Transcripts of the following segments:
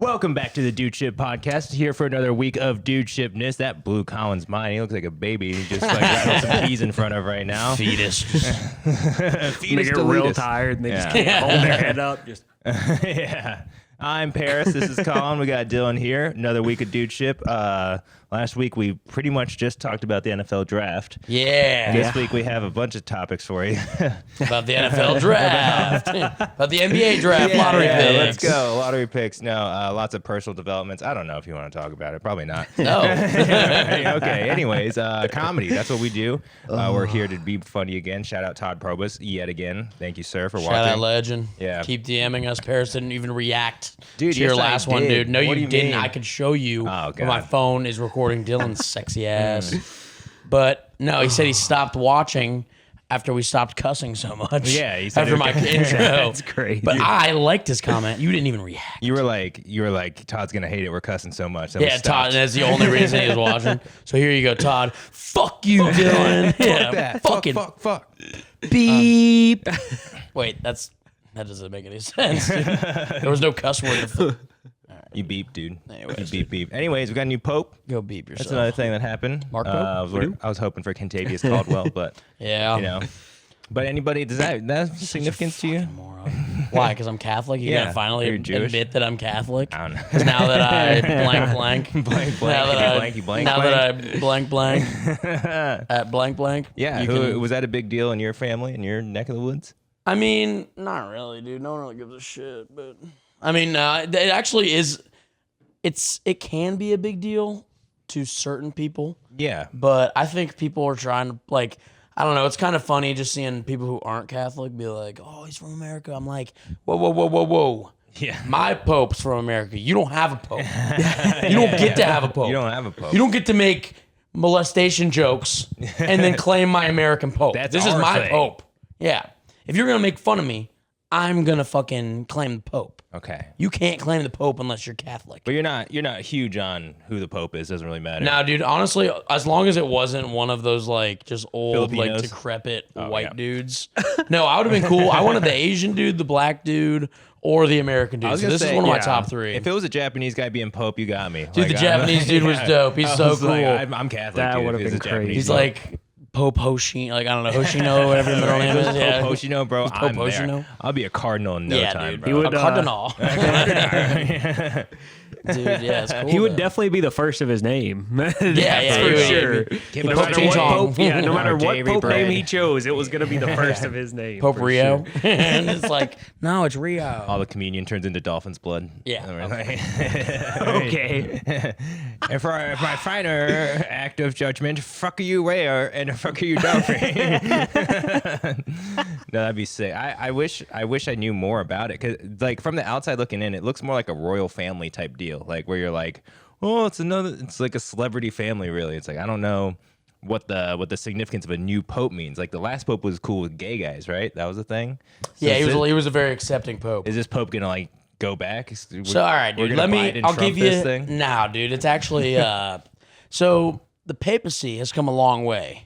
Welcome back to the Dude Ship Podcast. Here for another week of Dude Shipness. That blew Colin's mind. He looks like a baby. He just like rattled some peas in front of right now. Fetus. Fetus they get real tired and they just can't hold their head up. Just yeah. I'm Paris. This is Colin. We got Dylan here. Another week of Dude Ship. Last week we pretty much just talked about the NFL draft. Yeah. This week we have a bunch of topics for you. About the NFL draft. About the NBA draft lottery picks. Let's go. Lottery picks. No, lots of personal developments. I don't know if you want to talk about it. Probably not. No. Okay. Anyways, comedy. That's what we do. We're here to be funny again. Shout out Todd Probus yet again. Thank you, sir, for watching. Shout out legend. Yeah. Keep DMing us. Paris didn't even react Dude, to your yes, I last one, did. dude. No, What do you you didn't. mean? I could show you. Oh, when my God. phone is recording Dylan's sexy ass. But no, he said he stopped watching after we stopped cussing so much. Yeah, he said after my intro. that's crazy. But I liked his comment. You didn't even react. You were like, Todd's gonna hate it. We're cussing so much. Yeah, Todd, and that's the only reason he was watching. So here you go, Todd. Fuck you, Dylan. Yeah, That. fucking Fuck. beep. Wait, that doesn't make any sense. Dude. There was no cuss word. You beep, dude. Anyways, you beep. Anyways, we got a new pope. Go beep yourself. That's another thing that happened. Mark Pope? I was hoping for Contavious Caldwell, but Yeah. you know. But anybody, does that have significance to you? Moron. Why? Because I'm Catholic? You're Yeah. going to finally You're Jewish. admit that I'm Catholic? I don't know. Because now that I blank. Blank, Now that I blanky, blank, Now blank. that I blank. At blank. Yeah, you can- was that a big deal in your family, in your neck of the woods? I mean, not really, dude. No one really gives a shit. But I mean, it actually is. It can be a big deal to certain people, Yeah. but I think people are trying to like. I don't know. It's kind of funny just seeing people who aren't Catholic be like, "Oh, he's from America." I'm like, whoa. Yeah. My pope's from America. You don't have a pope. You don't get to have a pope. You don't have a pope. You don't get to make molestation jokes and then claim my American pope. That's this is our my thing. pope. Yeah. If you're gonna make fun of me, I'm gonna fucking claim the pope. Okay. You can't claim the pope unless you're Catholic. But you're not huge on who the pope is. Doesn't really matter. Nah, dude, honestly, as long as it wasn't one of those like just old, like Filipinos? decrepit Oh, white yeah. dudes. No, I would have been cool. I wanted the Asian dude, the black dude, or the American dude. was So gonna this is say, one of my yeah. top three. If it was a Japanese guy being pope, you got me. Dude, the Japanese dude was dope. He's I so was like, cool. I'm Catholic. That dude, would've if it was been a Japanese crazy. He's pope. like Pope Hoshino, like I don't know, Hoshino, whatever the middle name is. Yeah. Pope Hoshino, bro. Pope I'm there. Hoshino? I'll be a cardinal in no Yeah, time, dude. bro. He would, a cardinal. Dude, yeah, it's cool. he would though. definitely be the first of his name. yeah, for he would. sure. Give No us matter a what J- pope, no matter Or what J. pope Bread. name he chose, it was gonna be the first of his name. Pope for Rio. sure. And it's like, no, it's Rio. All the communion turns into dolphin's blood. Yeah. And we're like- Okay. And for my final act of judgment, fuck you rare and fuck you dolphin. No, that'd be sick. I wish I knew more about it, because like from the outside looking in, it looks more like a royal family type deal, like where you're like, oh, it's like a celebrity family. Really, it's like I don't know what the significance of a new pope means. Like the last pope was cool with gay guys, right? That was the thing. So Yeah, is he was a very accepting pope. this pope gonna like go back? So all right, dude. I'll give you. this thing. Nah, dude. It's actually. So the papacy has come a long way.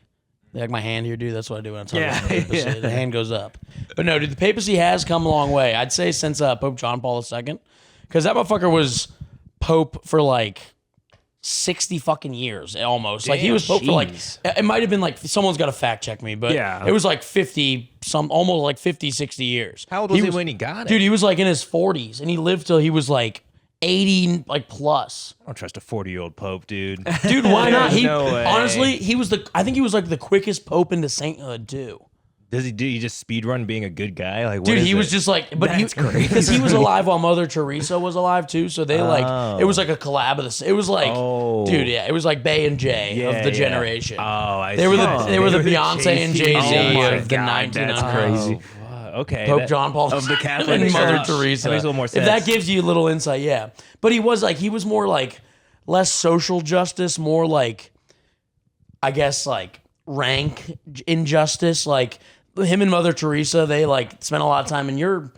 Like my hand here, dude. That's what I do when I talk about the papacy. Yeah. The hand goes up. But no, dude. The papacy has come a long way. I'd say since Pope John Paul II, because that motherfucker was pope for like 60 fucking years almost. Like he was pope for like. Jeez. It might have been like someone's got to fact check me, but Yeah. it was like 50, almost like 50, 60 years. How old was he when he got it? Dude, he was like in his 40s, and he lived till he was like 80, like plus. I don't trust a 40-year-old pope, dude. Dude, why not? He No way. honestly, I think he was like the quickest pope into sainthood too. Does he do? You just speed run being a good guy? Like, what Dude, is he it? was just like, but That's crazy. because he was alive while Mother Teresa was alive too. So they like, it was like a collab of this. It was like, Oh. dude, yeah, it was like Bay and Jay Yeah, of the yeah. generation. Oh, I They were see. they were the Beyonce and Jay Z Oh my of the God, 1900s. that's crazy. Okay. Pope that- John Paul Of the Catholic and Mother Church. Teresa. That makes a little more If that sense. gives you a little insight, yeah. But he was more like less social justice, more like, I guess, like rank injustice. Like him and Mother Teresa, they like spent a lot of time in your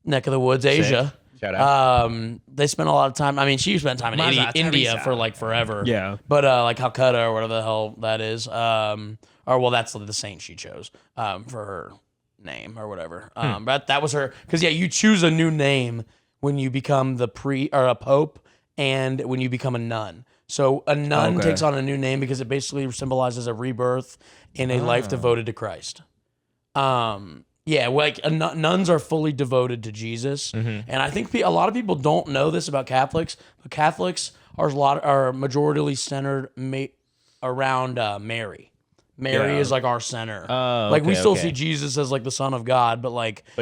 neck of the woods, Asia. Shout out. They spent a lot of time. I mean, she spent time in Mother India Teresa. for like forever. Yeah. But like Calcutta or whatever the hell that is. Or well, that's the saint she chose for her name or whatever. But that was her. Because yeah, you choose a new name when you become or a pope, and when you become a nun. So a nun takes on a new name because it basically symbolizes a rebirth in a life devoted to Christ. Yeah, like nuns are fully devoted to Jesus, and I think a lot of people don't know this about Catholics. But Catholics are majority centered around Mary. Mary is like our center. Like we still see Jesus as like the Son of God, but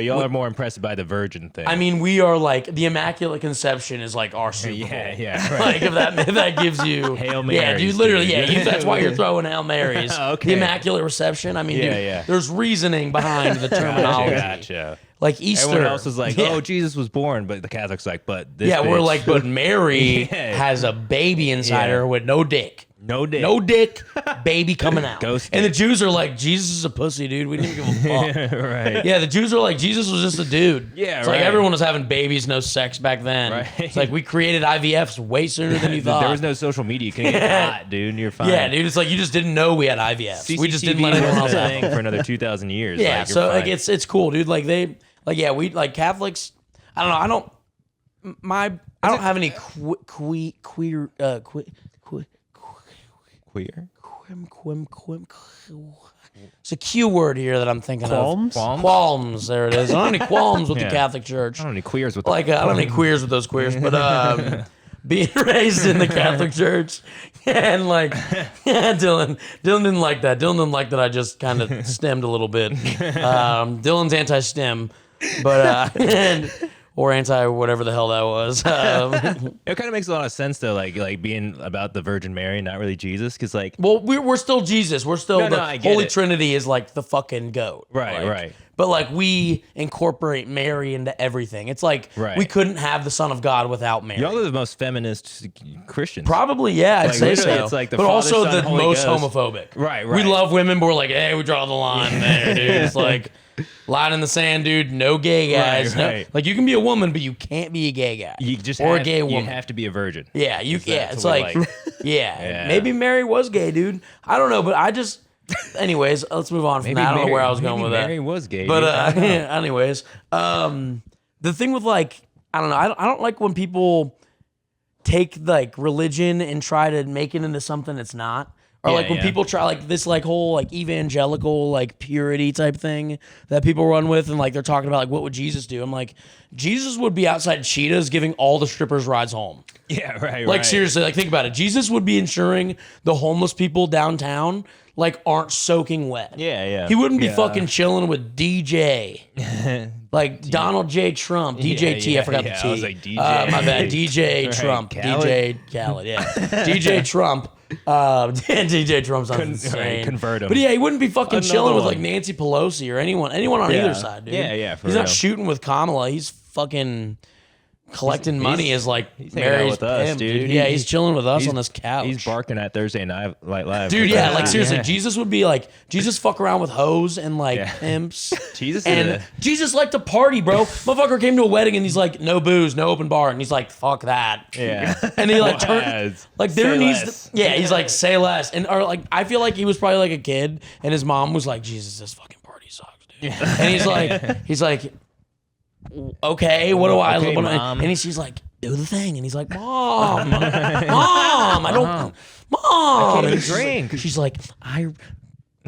y'all are more impressed by the virgin thing. I mean, we are like the Immaculate Conception is like our Super Bowl. Yeah. Right. Like if that gives you Hail Marys. Yeah, dude, literally, that's why you're throwing Hail Marys. Okay. The Immaculate Reception. I mean, dude, there's reasoning behind the terminology. Gotcha. Like Easter. Everyone else is like, oh, Jesus was born, but the Catholics like, but this we're bitch. like, but Mary has a baby inside her with no dick. No dick. No dick, baby coming out. Ghost and the dick. Jews are like, Jesus is a pussy, dude. We didn't give a fuck. Right. Yeah, the Jews are like, Jesus was just a dude. Yeah, it's right. like everyone was having babies, no sex back then. Right. It's like we created IVFs way sooner than you thought. There was no social media. You can get hot, dude. You're fine. Yeah, dude. It's like you just didn't know we had IVFs. We just didn't let anyone else wasn't a have thing them. for another 2,000 years. Yeah, like, so like fine. it's cool, dude. Like we like Catholics. I don't have any queer queer. It's a Q word here that I'm thinking Qualms? of. Qualms. There it is. I don't have any qualms with the Catholic Church. I don't know any queers with I don't have any queers with those queers, but being raised in the Catholic Church and Dylan didn't like that. Dylan didn't like that I just kind of stemmed a little bit. Dylan's anti-stem, but or anti whatever the hell that was. It kind of makes a lot of sense though, like being about the Virgin Mary, not really Jesus, because well, we're still Jesus. We're still I get Holy it. Trinity is like the fucking goat. Right, right. But we incorporate Mary into everything. It's like we couldn't have the Son of God without Mary. Y'all are the most feminist Christians. Probably, yeah, I'd say literally, so. it's like the but Father, also Son, the Holy most Ghost. homophobic. Right. We love women, but we're like, hey, we draw the line there, dude. It's like line in the sand, dude. No gay guys. Right. No, you can be a woman, but you can't be a gay guy. You just or have, a gay woman. You have to be a virgin. Yeah, That's it's what like, Yeah. Maybe Mary was gay, dude. I don't know, but I just. Anyways, let's move on from that. I don't know where I was going with that. Mary was gay. But anyways, the thing with I don't know. I don't like when people take religion and try to make it into something it's not. Or when people try this whole evangelical purity type thing that people run with, and they're talking about what would Jesus do? I'm like, Jesus would be outside Cheetah's giving all the strippers rides home. Yeah, right. Seriously, think about it. Jesus would be ensuring the homeless people downtown aren't soaking wet. Yeah. He wouldn't be fucking chilling with DJ. Donald J. Trump. DJ T. I forgot the T. I was like, DJ. My bad. DJ Right, Trump. Khaled? DJ Khaled, yeah. DJ Trump. DJ Trump sounds insane. Convert him. But yeah, he wouldn't be fucking chilling with one. Nancy Pelosi or anyone on either side, dude. Yeah, for He's real. not shooting with Kamala. He's fucking collecting money as hanging Mary's out with us, pimp, dude. Yeah, he's chilling with us he's- on this couch. He's barking at Thursday Night Live. Dude, with yeah, us. seriously, Jesus would be Jesus fuck around with hoes and pimps. Jesus and is Jesus liked to party, bro. Motherfucker came to a wedding and he's like, no booze, no open bar, and he's like, fuck that. Yeah. And he turned there Say needs less. he's like, say less. And I feel like he was probably a kid and his mom was like, Jesus, this fucking party sucks, dude. And he's like, okay, what do I Okay, what, Mom. and she's like, do the thing. And he's like, Mom, I don't, Mom. even And drink. She's like, I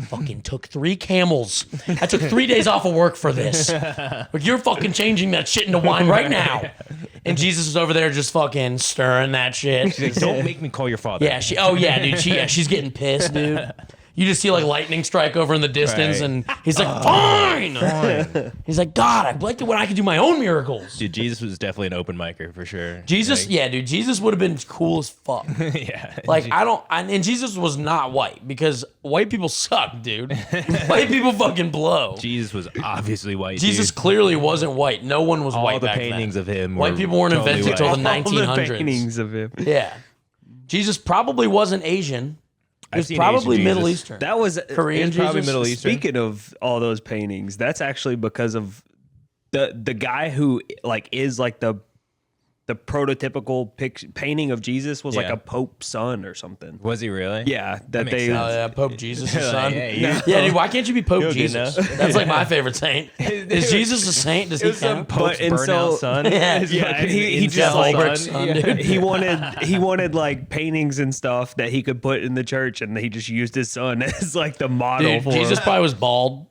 fucking took 3 camels. I took 3 days off of work for this. But you're fucking changing that shit into wine right now. And Jesus is over there just fucking stirring that shit. She's like, don't make me call your father. Yeah, dude. She's getting pissed, dude. You just see lightning strike over in the distance, Right. and he's like, fine. He's like, God, I'd like it when I could do my own miracles. Dude, Jesus was definitely an open micer for sure. Jesus, dude, Jesus would have been cool as fuck. Yeah. And Jesus was not white because white people suck, dude. White people fucking blow. Jesus was obviously white. Jesus dude. clearly wasn't white. No one was All white the back paintings then. of him. White were people weren't totally invented till the white. 1900s. All the paintings of him. Yeah. Jesus probably wasn't Asian. He was seen probably Asian Middle Jesus. Eastern. That was Korean It's probably Jesus? Middle Eastern. Speaking of all those paintings, that's actually because of the guy who is the the prototypical painting of Jesus was like Yeah. a Pope's son or something. Was he really? Yeah, that makes they. sense. Oh yeah, Pope Jesus' Like, son. hey, Yeah, you- dude. Why can't you be Pope You're good Jesus? enough. That's like my favorite saint. Is Jesus a saint? Does he count? Pope's and burnout so- son. Yeah. His Yeah, and fucking he incel just like Holbert's son, dude. he wanted like paintings and stuff that he could put in the church, and he just used his son as like the model Dude, for Jesus him. probably was bald.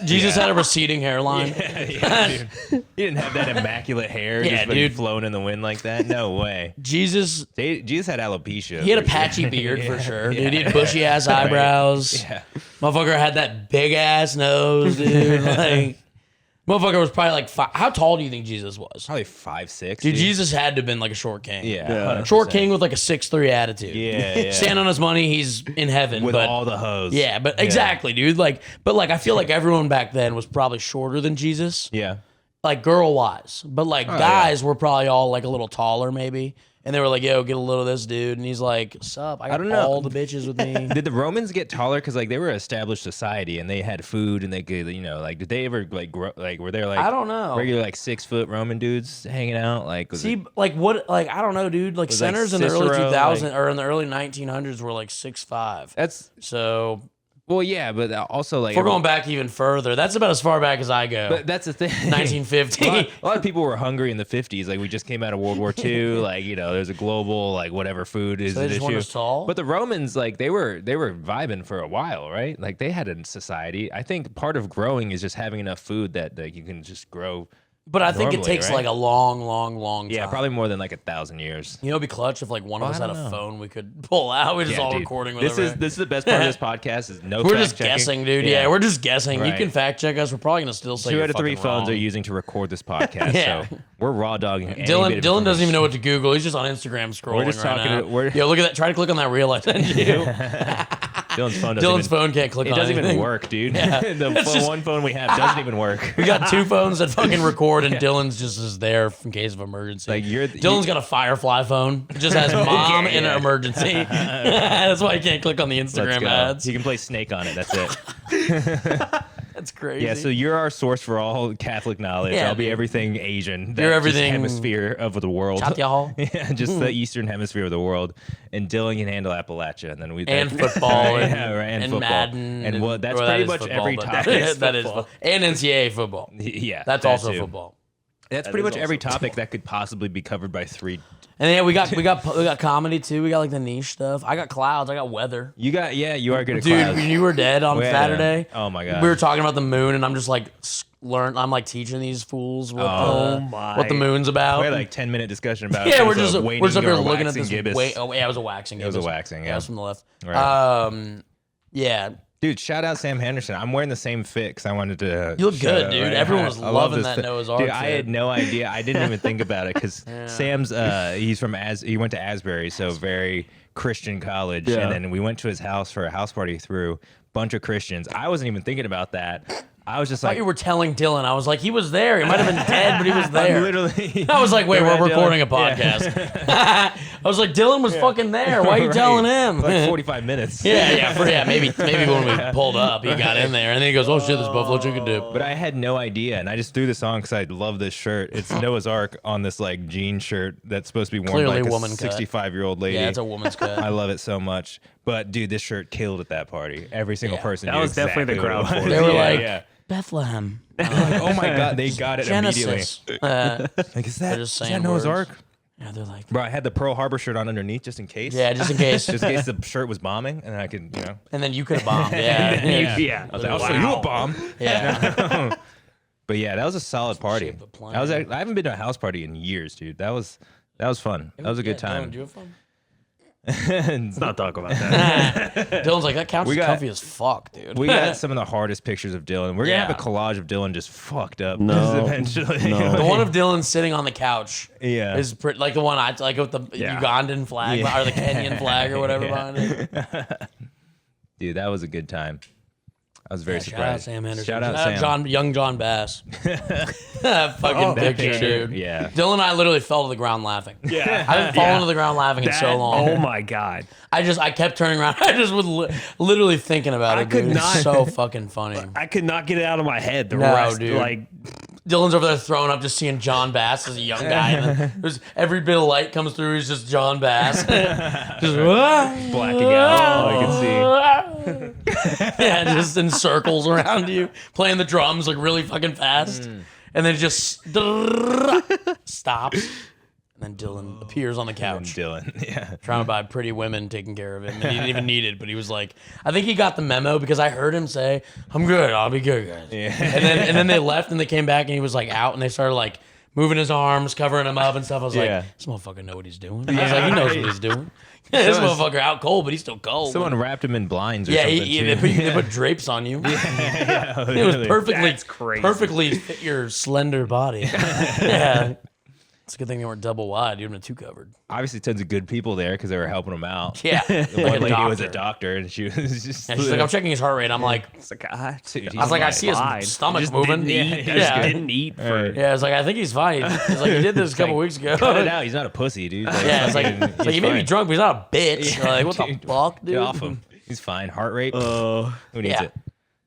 Jesus had a receding hairline. Yeah, dude. He didn't have that immaculate hair Yeah, just fucking dude. flowing in the wind like that. No way. Jesus, Jesus had alopecia. he had a for sure. patchy beard for Yeah, sure. yeah. Dude, he had bushy ass eyebrows. Yeah. Motherfucker had that big ass nose, dude. Like, motherfucker was probably like how tall do you think Jesus was? Probably 5'6". Dude, Jesus had to have been like a short king. Yeah. Yeah. 100%. Short king with like a 6'3" attitude. Yeah. Stand on his money, he's in heaven. with but all the hoes. yeah, but exactly, dude. Like, but like I feel like everyone back then was probably shorter than Jesus. Yeah. Like girl wise, but like yeah. guys were probably all like a little taller maybe, and they were like, "Yo, get a little of this, dude," and he's like, "Sup? I got don't know. all the bitches with me." Did the Romans get taller because like they were an established society and they had food and they could like did they ever like grow like were there like I don't know. regular like 6-foot Roman dudes hanging out like was it- See, like what? Like I don't know, dude. Like Was, like, centers in the early Cicero, 2000s or in the early 1900s were like 6'5". that's So well yeah but also like if we're going back even further, that's about as far back as I go. but that's the thing 1950. a lot of people were hungry in the 50s. Like we just came out of World War II. Like there's a global like whatever food is So they an just weren't issue. as tall? But the Romans like they were vibing for a while, right? Like they had a society. I think part of growing is just having enough food that like you can just grow. But I think it Normally, takes right? like a long time. Yeah, probably more than like 1,000 years. You know, it'd be clutch if like one of Well, us I had a don't know. phone we could pull out. We're just Yeah, all dude. recording with This it. is the best part of this podcast is no. We're fact just checking. guessing, dude. Yeah, we're just guessing. You Right. can fact check us. We're probably gonna still say 2 you're out of 3 fucking phones wrong. are using to record this podcast. Yeah. So we're raw dogging. any Dylan bit of doesn't even know information. what to Google. He's just on Instagram scrolling just right talking now. to- we're- Yo, look at that. Try to click on that reel I sent you. Dylan's phone doesn't Dylan's even, phone can't click It on doesn't anything. even work, dude. Yeah. The It's just- one phone we have doesn't even work. We got 2 phones that fucking record, and Dylan's just is there in case of emergency. Like, you're- Dylan's got a Firefly phone. It just has mom in an emergency. That's why he can't click on the Let's Instagram go. ads. You can play Snake on it. That's it. That's crazy. Yeah, so you're our source for all Catholic knowledge. Yeah, I'll be dude. everything Asian. You're That everything- just hemisphere of the world. Chatyahal. Yeah, just the eastern hemisphere of the world. And Dylan can handle Appalachia, and then we And football and, yeah, right, and football. Madden. And well, that's or pretty that is much football, every but topic. That is football. And NCAA football. Yeah, That's that also too. football. That's pretty much every topic that could possibly be covered by 3. And yeah, we got comedy too. We got like the niche stuff. I got clouds. I got weather. You are good at Dude, clouds. when you were dead on Yeah. Saturday, Oh my god. we were talking about the moon, and I'm just like I'm like teaching these fools what, my. what the moon's about. We had like 10-minute discussion about. yeah, it. we're It was just a we're just up waning here or looking at waxing this. gibbous. Oh yeah, it was a waxing. It was a gibbous. waxing, Yeah, yeah. it was from the left. Right. Yeah. Dude, shout out Sam Henderson. I'm wearing the same fit because I wanted to. You look shout good, out, dude. right? Everyone was I love loving this that fit. Noah's Ark Dude, I fit. had no idea. I didn't even think about it because Sam's he's from he went to Asbury, so very Christian college, Yeah. and then we went to his house for a house party through a bunch of Christians. I wasn't even thinking about that. I was just I thought like, you were telling Dylan. I was like, he was there. He might have been dead, but he was there. literally. I was like, wait, Remember we're that, recording a Dylan? podcast. I was like, Dylan was fucking there. Why are you Right. telling him? Like 45 minutes. Maybe when we pulled up, he got in there, and then he goes, "Oh shit, this buffalo chicken dip." But I had no idea, and I just threw this on because I love this shirt. It's Noah's Ark on this like jean shirt that's supposed to be worn Clearly by like woman a cut. 65-year-old lady. Yeah, it's a woman's cut. I love it so much. But dude, this shirt killed at that party. Every single Yeah. person. That knew was definitely the exactly what crowd it for was. it. They were Yeah, like, yeah. Bethlehem, Like, oh my god, they got it immediately. Genesis. Like, is that, just is saying that Noah's words. Ark? Yeah, they're like, Bro, I had the Pearl Harbor shirt on underneath just in case. yeah, just in case. Just in case the shirt was bombing, and then I could, And then you could have bombed. Yeah, Yeah. I was like, I'll show you a bomb. yeah. But yeah, that was a solid party. Shape the plane. I haven't been to a house party in years, dude. That was fun. That was a good time. Dylan, do you have fun? Let's not talk about that. Dylan's like, that couch We is got- comfy as fuck, dude. We got some of the hardest pictures of Dylan. We're gonna have a Yeah. collage of Dylan just fucked up. No. eventually. No. The one of Dylan sitting on the couch Yeah. is pretty, like the one I like with the Yeah. Ugandan flag or the Kenyan flag or whatever behind it. Dude, that was a good time. I was very Shout out surprised. Sam Henderson. Shout out Sam. Young John Bass. Fucking that picture, picture, dude. yeah. Dylan and I literally fell to the ground laughing. Yeah. I haven't fallen to the ground laughing in so long. Oh my god. I kept turning around. I just was literally thinking about it. I could dude. It's not- so fucking funny. I could not get it out of my head. The No, rest, dude. like Dylan's over there throwing up, just seeing John Bass as a young guy. And then there's every bit of light comes through. He's just John Bass, just Blacking out. All I can see. yeah, just in circles around you, playing the drums like really fucking fast, and then it just stops. And then Dylan appears on the couch. Dylan, yeah. Trying to buy pretty women taking care of him. And he didn't even need it, but he was like, I think he got the memo because I heard him say, I'm good, I'll be good, guys. Yeah. And then they left and they came back and he was like out and they started like moving his arms, covering him up and stuff. I was like, this motherfucker know what he's doing. I was like, he knows what he's doing. This motherfucker out cold, but he's still cold. Someone wrapped him in blinds or yeah, something. they put drapes on you. Yeah, It was That's crazy. perfectly fit your slender body. Yeah. It's a good thing they weren't double wide. You'd have been too covered. Obviously, tons of good people there because they were helping him out. Yeah. The Like one a lady was a doctor. doctor, and she was just. And she's like, I'm checking his heart rate. I'm like, It's like, ah, Dude, I was like, I he's see his fine. stomach Just moving. Didn't eat. Yeah. Didn't eat for. Yeah, it's like, I think he's fine. He's like, he did this a couple weeks ago. Cut it out. He's not a pussy, dude. Like, Yeah, it's like, fucking- it's like he's he may be fine. drunk, but he's not a bitch. Yeah, Like, what dude. the fuck, dude? Get off him. He's fine. Heart rate. Who needs Yeah. it?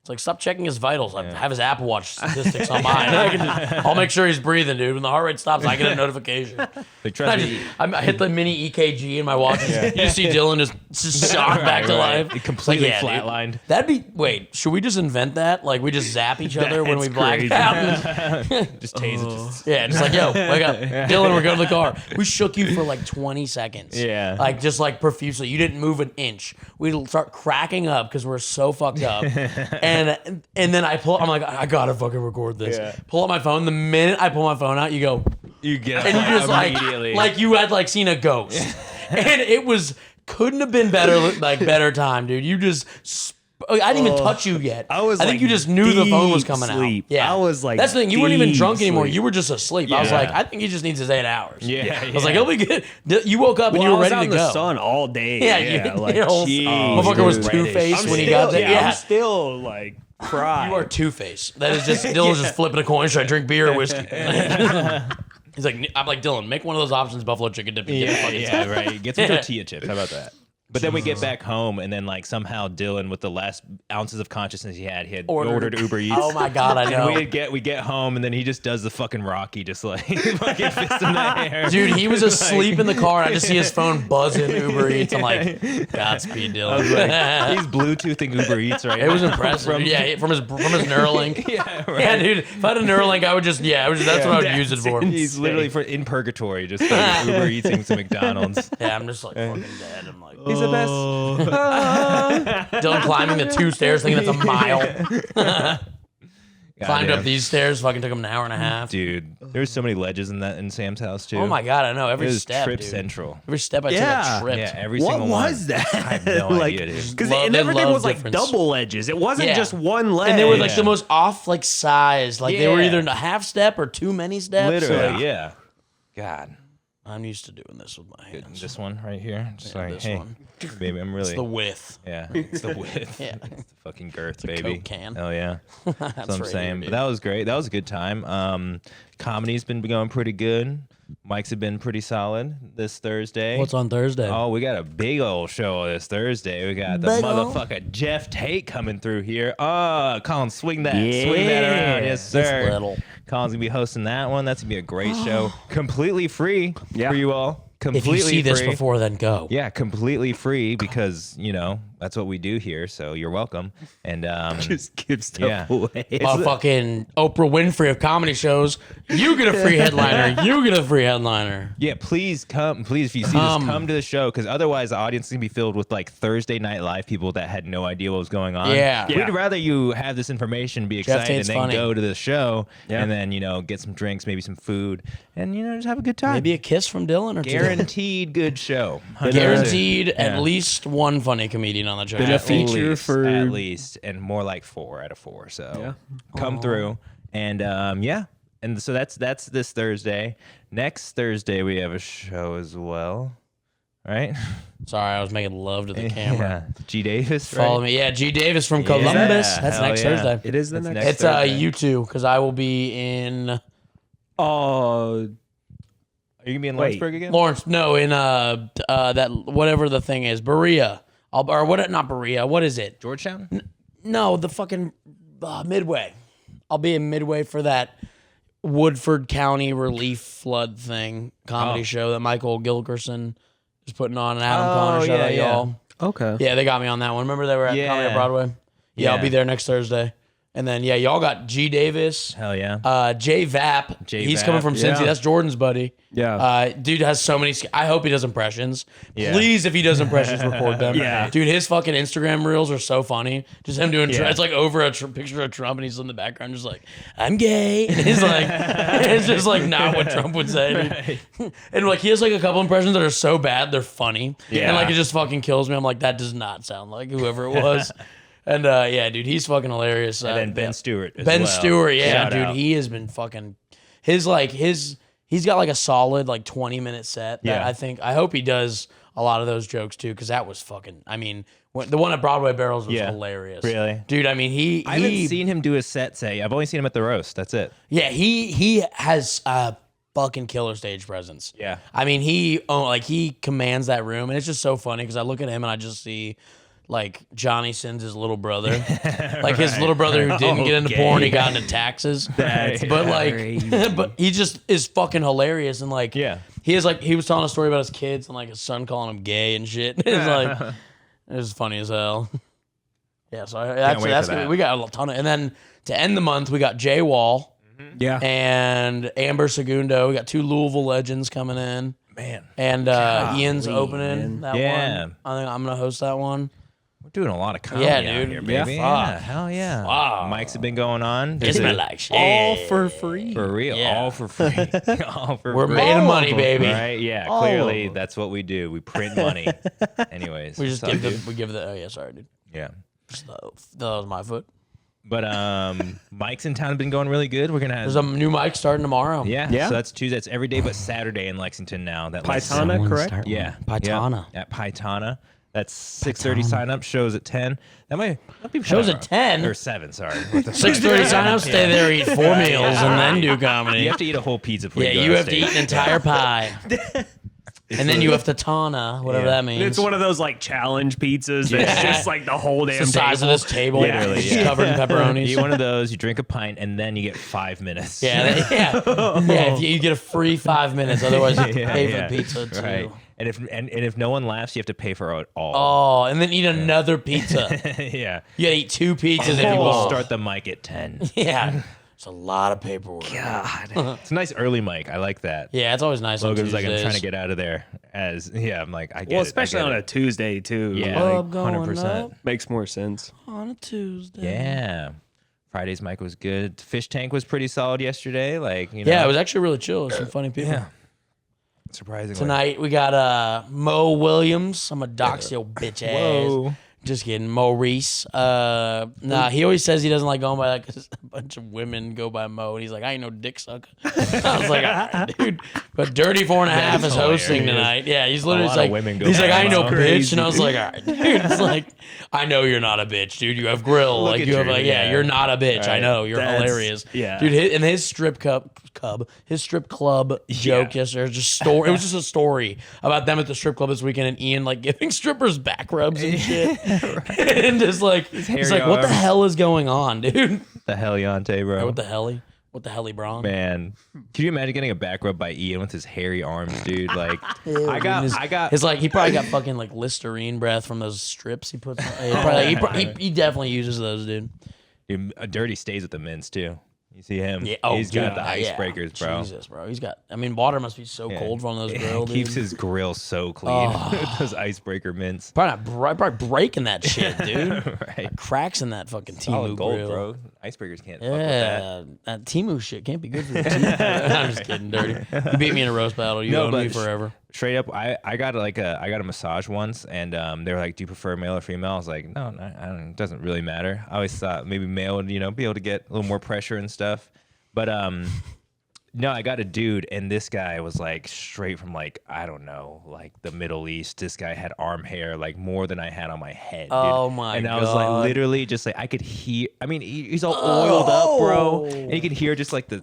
It's like, stop checking his vitals. I have his Apple Watch statistics on mine. I'll make sure he's breathing, dude. When the heart rate stops, I get a notification. Like, trust me. I hit the mini EKG in my watch. You just see Dylan just shocked back to Right. life. It completely It's like, yeah, dude. flatlined. That'd be, wait, should we just invent that? Like, we just zap each other when we That's black crazy. out? Just tase it. Just, Yeah, just like, yo, wake up. Dylan, we're going to the car. We shook you for like 20 seconds. Yeah. Like, just like profusely. You didn't move an inch. We'd start cracking up because we're so fucked up. and then I'm like, I gotta fucking record this. Yeah. Pull out my phone. The minute I pull my phone out, you go, you get up and you just immediately. like you had like seen a ghost. And it couldn't have been better time, dude. You just. I didn't even touch you yet. I was think like you just knew the phone was deep coming sleep. out. Yeah, I was like that's the thing. You weren't even deep drunk anymore. sleep. You were just asleep. I was Yeah. like, I think he just needs his 8 hours. Yeah, I was like, he'll be good. You woke up and you Well, were I was ready out to in the go. sun all day. Yeah, Yeah, you like, know, jeez, motherfucker was dude. two-faced I'm when he still- got there. yeah, Yeah, I'm still like crying. you are two-faced. That is just Dylan's just flipping a coin. Should I drink beer or whiskey? He's like, I'm like, Dylan, make one of those options, buffalo chicken dip. And get Yeah, fucking yeah, right. Get some Yeah. tortilla chips. How about that? But then we get back home, and then like somehow Dylan, with the last ounces of consciousness he had ordered Uber Eats. Oh my god, I know. And we get home, and then he just does the fucking Rocky, just like fucking fist in the air. Dude, he was asleep in the car, and I just see his phone buzzing Uber Eats. I'm like, Godspeed, Dylan. He's Bluetoothing Uber Eats right It now. was impressive. Yeah, from his Neuralink. Yeah, right. Yeah, dude. If I had a Neuralink, I would just that's what I would use it for. He's literally in purgatory, just like Uber Eating some McDonald's. Yeah, I'm just like fucking dead. I'm like, He's the best. Dylan climbing the 2 stairs, thinking it's a mile. Climbed up Goddamn. these stairs, fucking took him an hour and a half. Dude, there's so many ledges in Sam's house too. Oh my god, I know every It was step. Trip dude. Central. Every step I Yeah. took, I tripped. Yeah, every What single was one. that? I have no like, idea, dude. because Love- they everything love was like difference. double edges. It wasn't Yeah. just one leg. And they were like Yeah. the most off like size. Like they were Yeah. either a half step or too many steps. Literally, yeah. God. I'm used to doing this with my hands. This one right here. Just like, this hey, one. baby, I'm really. It's the width. Yeah, it's the width. Yeah. It's the fucking girth, a baby. Coke can. Hell yeah. That's what I'm right saying. here, But dude. that was great. That was a good time. Comedy's been going pretty good. Mics have been pretty solid this Thursday. What's on Thursday? Oh, we got a big old show this Thursday. We got the Big ol'? motherfucker Jeff Tate coming through here. Colin, swing that around. Yes, sir. little. Colin's gonna be hosting that one. That's gonna be a great show. Completely free for you all. If Completely you see this free. before, then go. Yeah, completely free because, that's what we do here. So you're welcome. And just give stuff yeah. away. Fucking Oprah Winfrey of comedy shows. You get a free headliner. You get a free headliner. yeah, please come. Please, if you see this, come to the show because otherwise the audience is going to be filled with like Thursday Night Live people that had no idea what was going on. Yeah. We'd rather you have this information, be Jeff excited, and Tate's then funny. go to the show Yeah. and then, get some drinks, maybe some food, and, just have a good time. Maybe a kiss from Dylan or two. Guaranteed good show. Guaranteed Yeah. at least one funny comedian on the show. Been a At feature least, for- at least, and more like 4 out of 4. So come through, and and so that's this Thursday. Next Thursday we have a show as well, right? Sorry, I was making love to the camera. Yeah, G Davis. Follow right? me. Yeah, G Davis from Columbus. That's hell next yeah. Thursday. It is the That's next. It's Thursday. you too, because I will be in Oh, Are you gonna be in Wait. Lawrenceburg again? Lawrence. No, in that whatever the thing is, Berea. Or what? Not Berea. What is it? Georgetown. No, the fucking Midway. I'll be in Midway for that. Woodford County relief flood thing comedy show that Michael Gilkerson is putting on, and Adam Connor. Shout out y'all. Okay. Yeah, they got me on that one. Remember they were at Comedy at Broadway? Yeah, I'll be there next Thursday. And then, y'all got G. Davis. Hell yeah. Jay Vapp. He's coming from Cincy. That's Jordan's buddy. Yeah. Dude has so many. I hope he does impressions. Yeah. Please, if he does impressions, record them. Yeah. Dude, his fucking Instagram reels are so funny. Just him doing, it's like over a picture of Trump and he's in the background just like, I'm gay. And he's like, it's just like not what Trump would say. Right. And like, he has like a couple impressions that are so bad, they're funny. Yeah. And like, it just fucking kills me. I'm like, that does not sound like whoever it was. And dude, he's fucking hilarious. And then Ben Stewart as Ben well. Stewart, Shout dude, out. he has been fucking he's got like a solid like 20-minute set that I hope he does a lot of those jokes too, because that was fucking, I mean, the one at Broadway Barrels was hilarious. Really? Dude, I mean, I haven't seen him do a set say. I've only seen him at the roast. That's it. Yeah, he has a fucking killer stage presence. Yeah. I mean, he commands that room, and it's just so funny because I look at him and I just see like Johnny Sins his little brother, like his little brother who didn't get into porn, he got into taxes. But like, but he just is fucking hilarious, and like, he is like, he was telling a story about his kids and like his son calling him gay and shit. It's like, it was funny as hell. Yeah, so that's good. We got a ton of, and then to end the month we got Jay Wall, and Amber Segundo. We got 2 Louisville legends coming in, man, and Ian's opening that one. I think I'm gonna host that one. We're doing a lot of comedy out dude. here, baby. Yeah, hell yeah. Wow. Mics have been going on. It's been like shit. All for free. For real. Yeah. All for free. All for We're free. made of money, baby. Right? Yeah, All clearly of 'em. that's what we do. We print money. Anyways. We just what's up, give the oh yeah, sorry, dude. Yeah. That was my foot. But Mike's in town have been going really good. We're gonna have There's a new mic starting tomorrow. So that's Tuesday. It's every day but Saturday in Lexington now. That Paitana, correct? Yeah. Paitana. Yeah. At Paitana. That's 6:30 sign up. Shows at 10. That might be Shows at 10? or 7. Sorry. 6:30 sign up. Stay there, eat 4 meals, and then do comedy. You have to eat a whole pizza before you go you on have to stage. eat an entire pie. And then you have to tana, whatever that means. It's one of those like challenge pizzas that's just like the whole damn It's the size table. of this table. Literally, Just covered in pepperonis. You eat one of those, you drink a pint, and then you get 5 minutes. Yeah. If you get a free 5 minutes, otherwise you have to pay for the pizza too. Right. And if no one laughs, you have to pay for it all. Oh, and then eat another pizza. Yeah. You gotta eat 2 pizzas if you We'll want. start the mic at 10. Yeah. It's a lot of paperwork. God. It's a nice early mic. I like that. Yeah, it's always nice. Logan's on like, I'm trying to Tuesdays. get out of there. I'm like, I get Well, it. especially on a Tuesday too. Yeah. Club like, going 100%. up Makes more sense. on a Tuesday. Yeah. Friday's mic was good. Fish tank was pretty solid yesterday. Like, you know. Yeah, it was actually really chill. Some funny people. Yeah. Surprisingly. Tonight we got Mo Williams. I'm a dox your bitch ass. Whoa. Just kidding, Maurice. Nah, he always says he doesn't like going by that because a bunch of women go by Mo, and he's like, I ain't no dick sucker. I was like, all right, dude. But Dirty 4.5 is hosting hilarious. tonight. Yeah, he's literally lot just of like, women go he's by like, I ain't no Mo. bitch, and I was like, all right, dude. It's like, I know you're not a bitch, dude. You have grill, Look like at you have you, like, yeah. you're not a bitch. I Right. know you're That's- hilarious. yeah. dude. His strip club joke yesterday was just story. It was just a story about them at the strip club this weekend, and Ian like giving strippers back rubs and shit, and just like he's hairy like, what the arms. hell is going on, dude? The Heliante, bro. What the helly? What the helly, Bron? Man, can you imagine getting a back rub by Ian with his hairy arms, dude? Like, I got. It's like he probably got fucking like Listerine breath from those strips he puts. He definitely uses those, dude. Dude, Dirty stays with the mints too. You see him? Yeah, oh, he's got the icebreakers, bro. Jesus, bro. He's got. I mean, water must be so cold from those grill, dude. Keeps his grill so clean with those icebreaker mints. Probably breaking that shit, dude. Right. Cracks in that fucking Timu Solid gold, grill. bro. Icebreakers can't fuck with that. Yeah, that Timu shit can't be good for your teeth. I'm just kidding, Dirty. You beat me in a roast battle. You own me forever. Straight up, I got a massage once, and they were like, "Do you prefer male or female?" I was like, "No, I don't, it doesn't really matter." I always thought maybe male would, be able to get a little more pressure and stuff. But no, I got a dude, and this guy was like straight from like, I don't know, like the Middle East. This guy had arm hair like more than I had on my head. Dude. Oh my And god! I was like literally just like I could hear. I mean, he's all oiled up, bro, and you could hear just the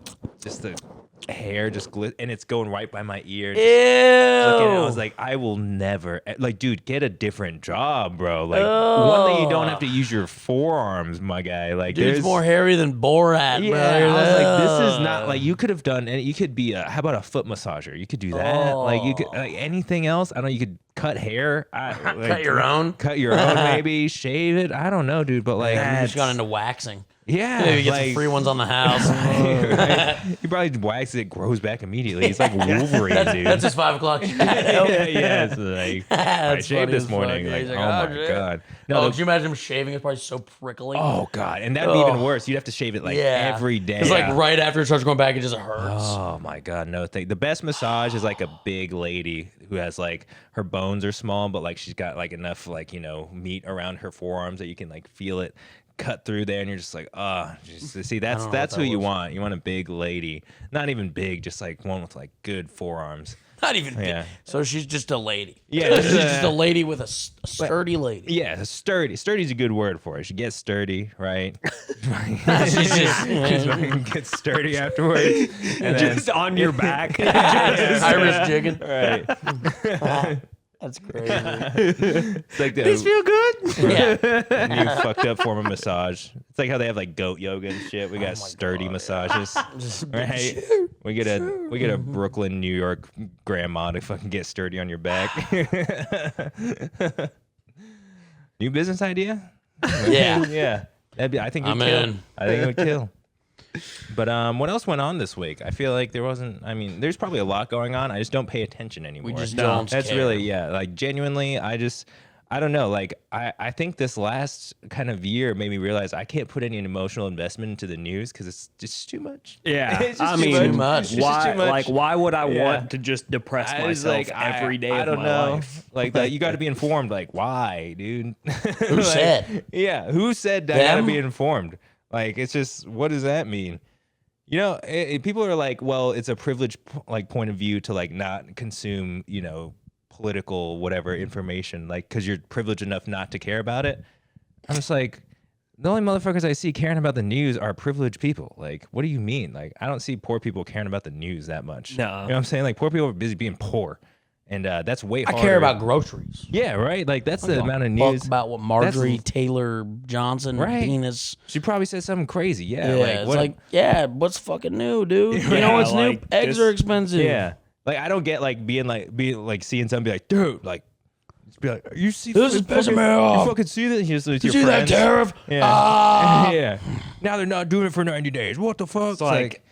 hair just and it's going right by my ear. Ew. Looking at it, I was like, I will never, like, dude, get a different job, bro. Like, one that you don't have to use your forearms, my guy. Like, Dude's more hairy than Borat, yeah, bro. I was like, this is not like you could have done. And you could be how about a foot massager? You could do that. Like, you could like anything else. I don't know. You could cut hair. Cut your own. Cut your own, maybe shave it. I don't know, dude. But like, You just got into waxing. yeah, Maybe get like, some free ones on the house. he probably waxes it, grows back immediately. He's like Wolverine, dude. That's his 5 o'clock. yeah. It's like, I That's shaved funny this as morning. fuck. Like, He's oh like, my shit. god. Oh, No, could you imagine him shaving? It's probably so prickly. oh god, and that'd be even worse. You'd have to shave it like every day. It's like right after it starts going back, it just hurts. Oh my god, no. The best massage is like a big lady who has like her bones are small, but like she's got like enough like meat around her forearms that you can like feel it cut through there, and you're just like, see, that's who you want. You want a big lady, not even big, just like one with like good forearms. Not even big. So she's just a lady. Yeah, she's just a lady with a sturdy lady. Yeah, sturdy. Sturdy's a good word for it. She gets sturdy, right? She's just She's fucking get sturdy afterwards. And Just on your back. Irish jigging. right. That's crazy. It's like These feel good. Yeah. new fucked up form of massage. It's like how they have like goat yoga and shit. We got sturdy massages, right? We get a Brooklyn, New York grandma to fucking get sturdy on your back. New business idea? Yeah. Yeah. I think it would I'm kill. in. I think it would kill. But what else went on this week? I feel like there wasn't. I mean, there's probably a lot going on. I just don't pay attention anymore. We just don't That's care. really like genuinely. I don't know. Like I think this last kind of year made me realize I can't put any emotional investment into the news because it's just too much. Yeah, It's just I too mean, much. It's why? just too much. Like, why would I Yeah. want to just depress I was myself like, every day I of don't my know. life? Like that, you got to be informed. Like, why, dude? Who said? Yeah, who said that? I got to be informed. Like, it's just, what does that mean? People are like, well, it's a privileged like point of view to like not consume, political whatever information, like because you're privileged enough not to care about it. I'm just like, the only motherfuckers I see caring about the news are privileged people. Like, what do you mean? Like, I don't see poor people caring about the news that much. No. You know what I'm saying? Like, poor people are busy being poor. And that's way I harder. care about groceries. Yeah, right? Like, that's the amount of Fuck news. about what Marjorie Taylor Johnson Right. penis. She probably said something crazy. Yeah. Yeah, like, it's what, like, what's fucking new, dude? You Yeah, know what's new? like, Eggs just- are expensive. yeah. Like, I don't get, like, being like, seeing somebody like, dude, like, just be like, you see This is pissing me off. You fucking see this? It's You your see that friends. tariff? Yeah. Ah. Yeah. Now they're not doing it for 90 days. What the fuck? It's like,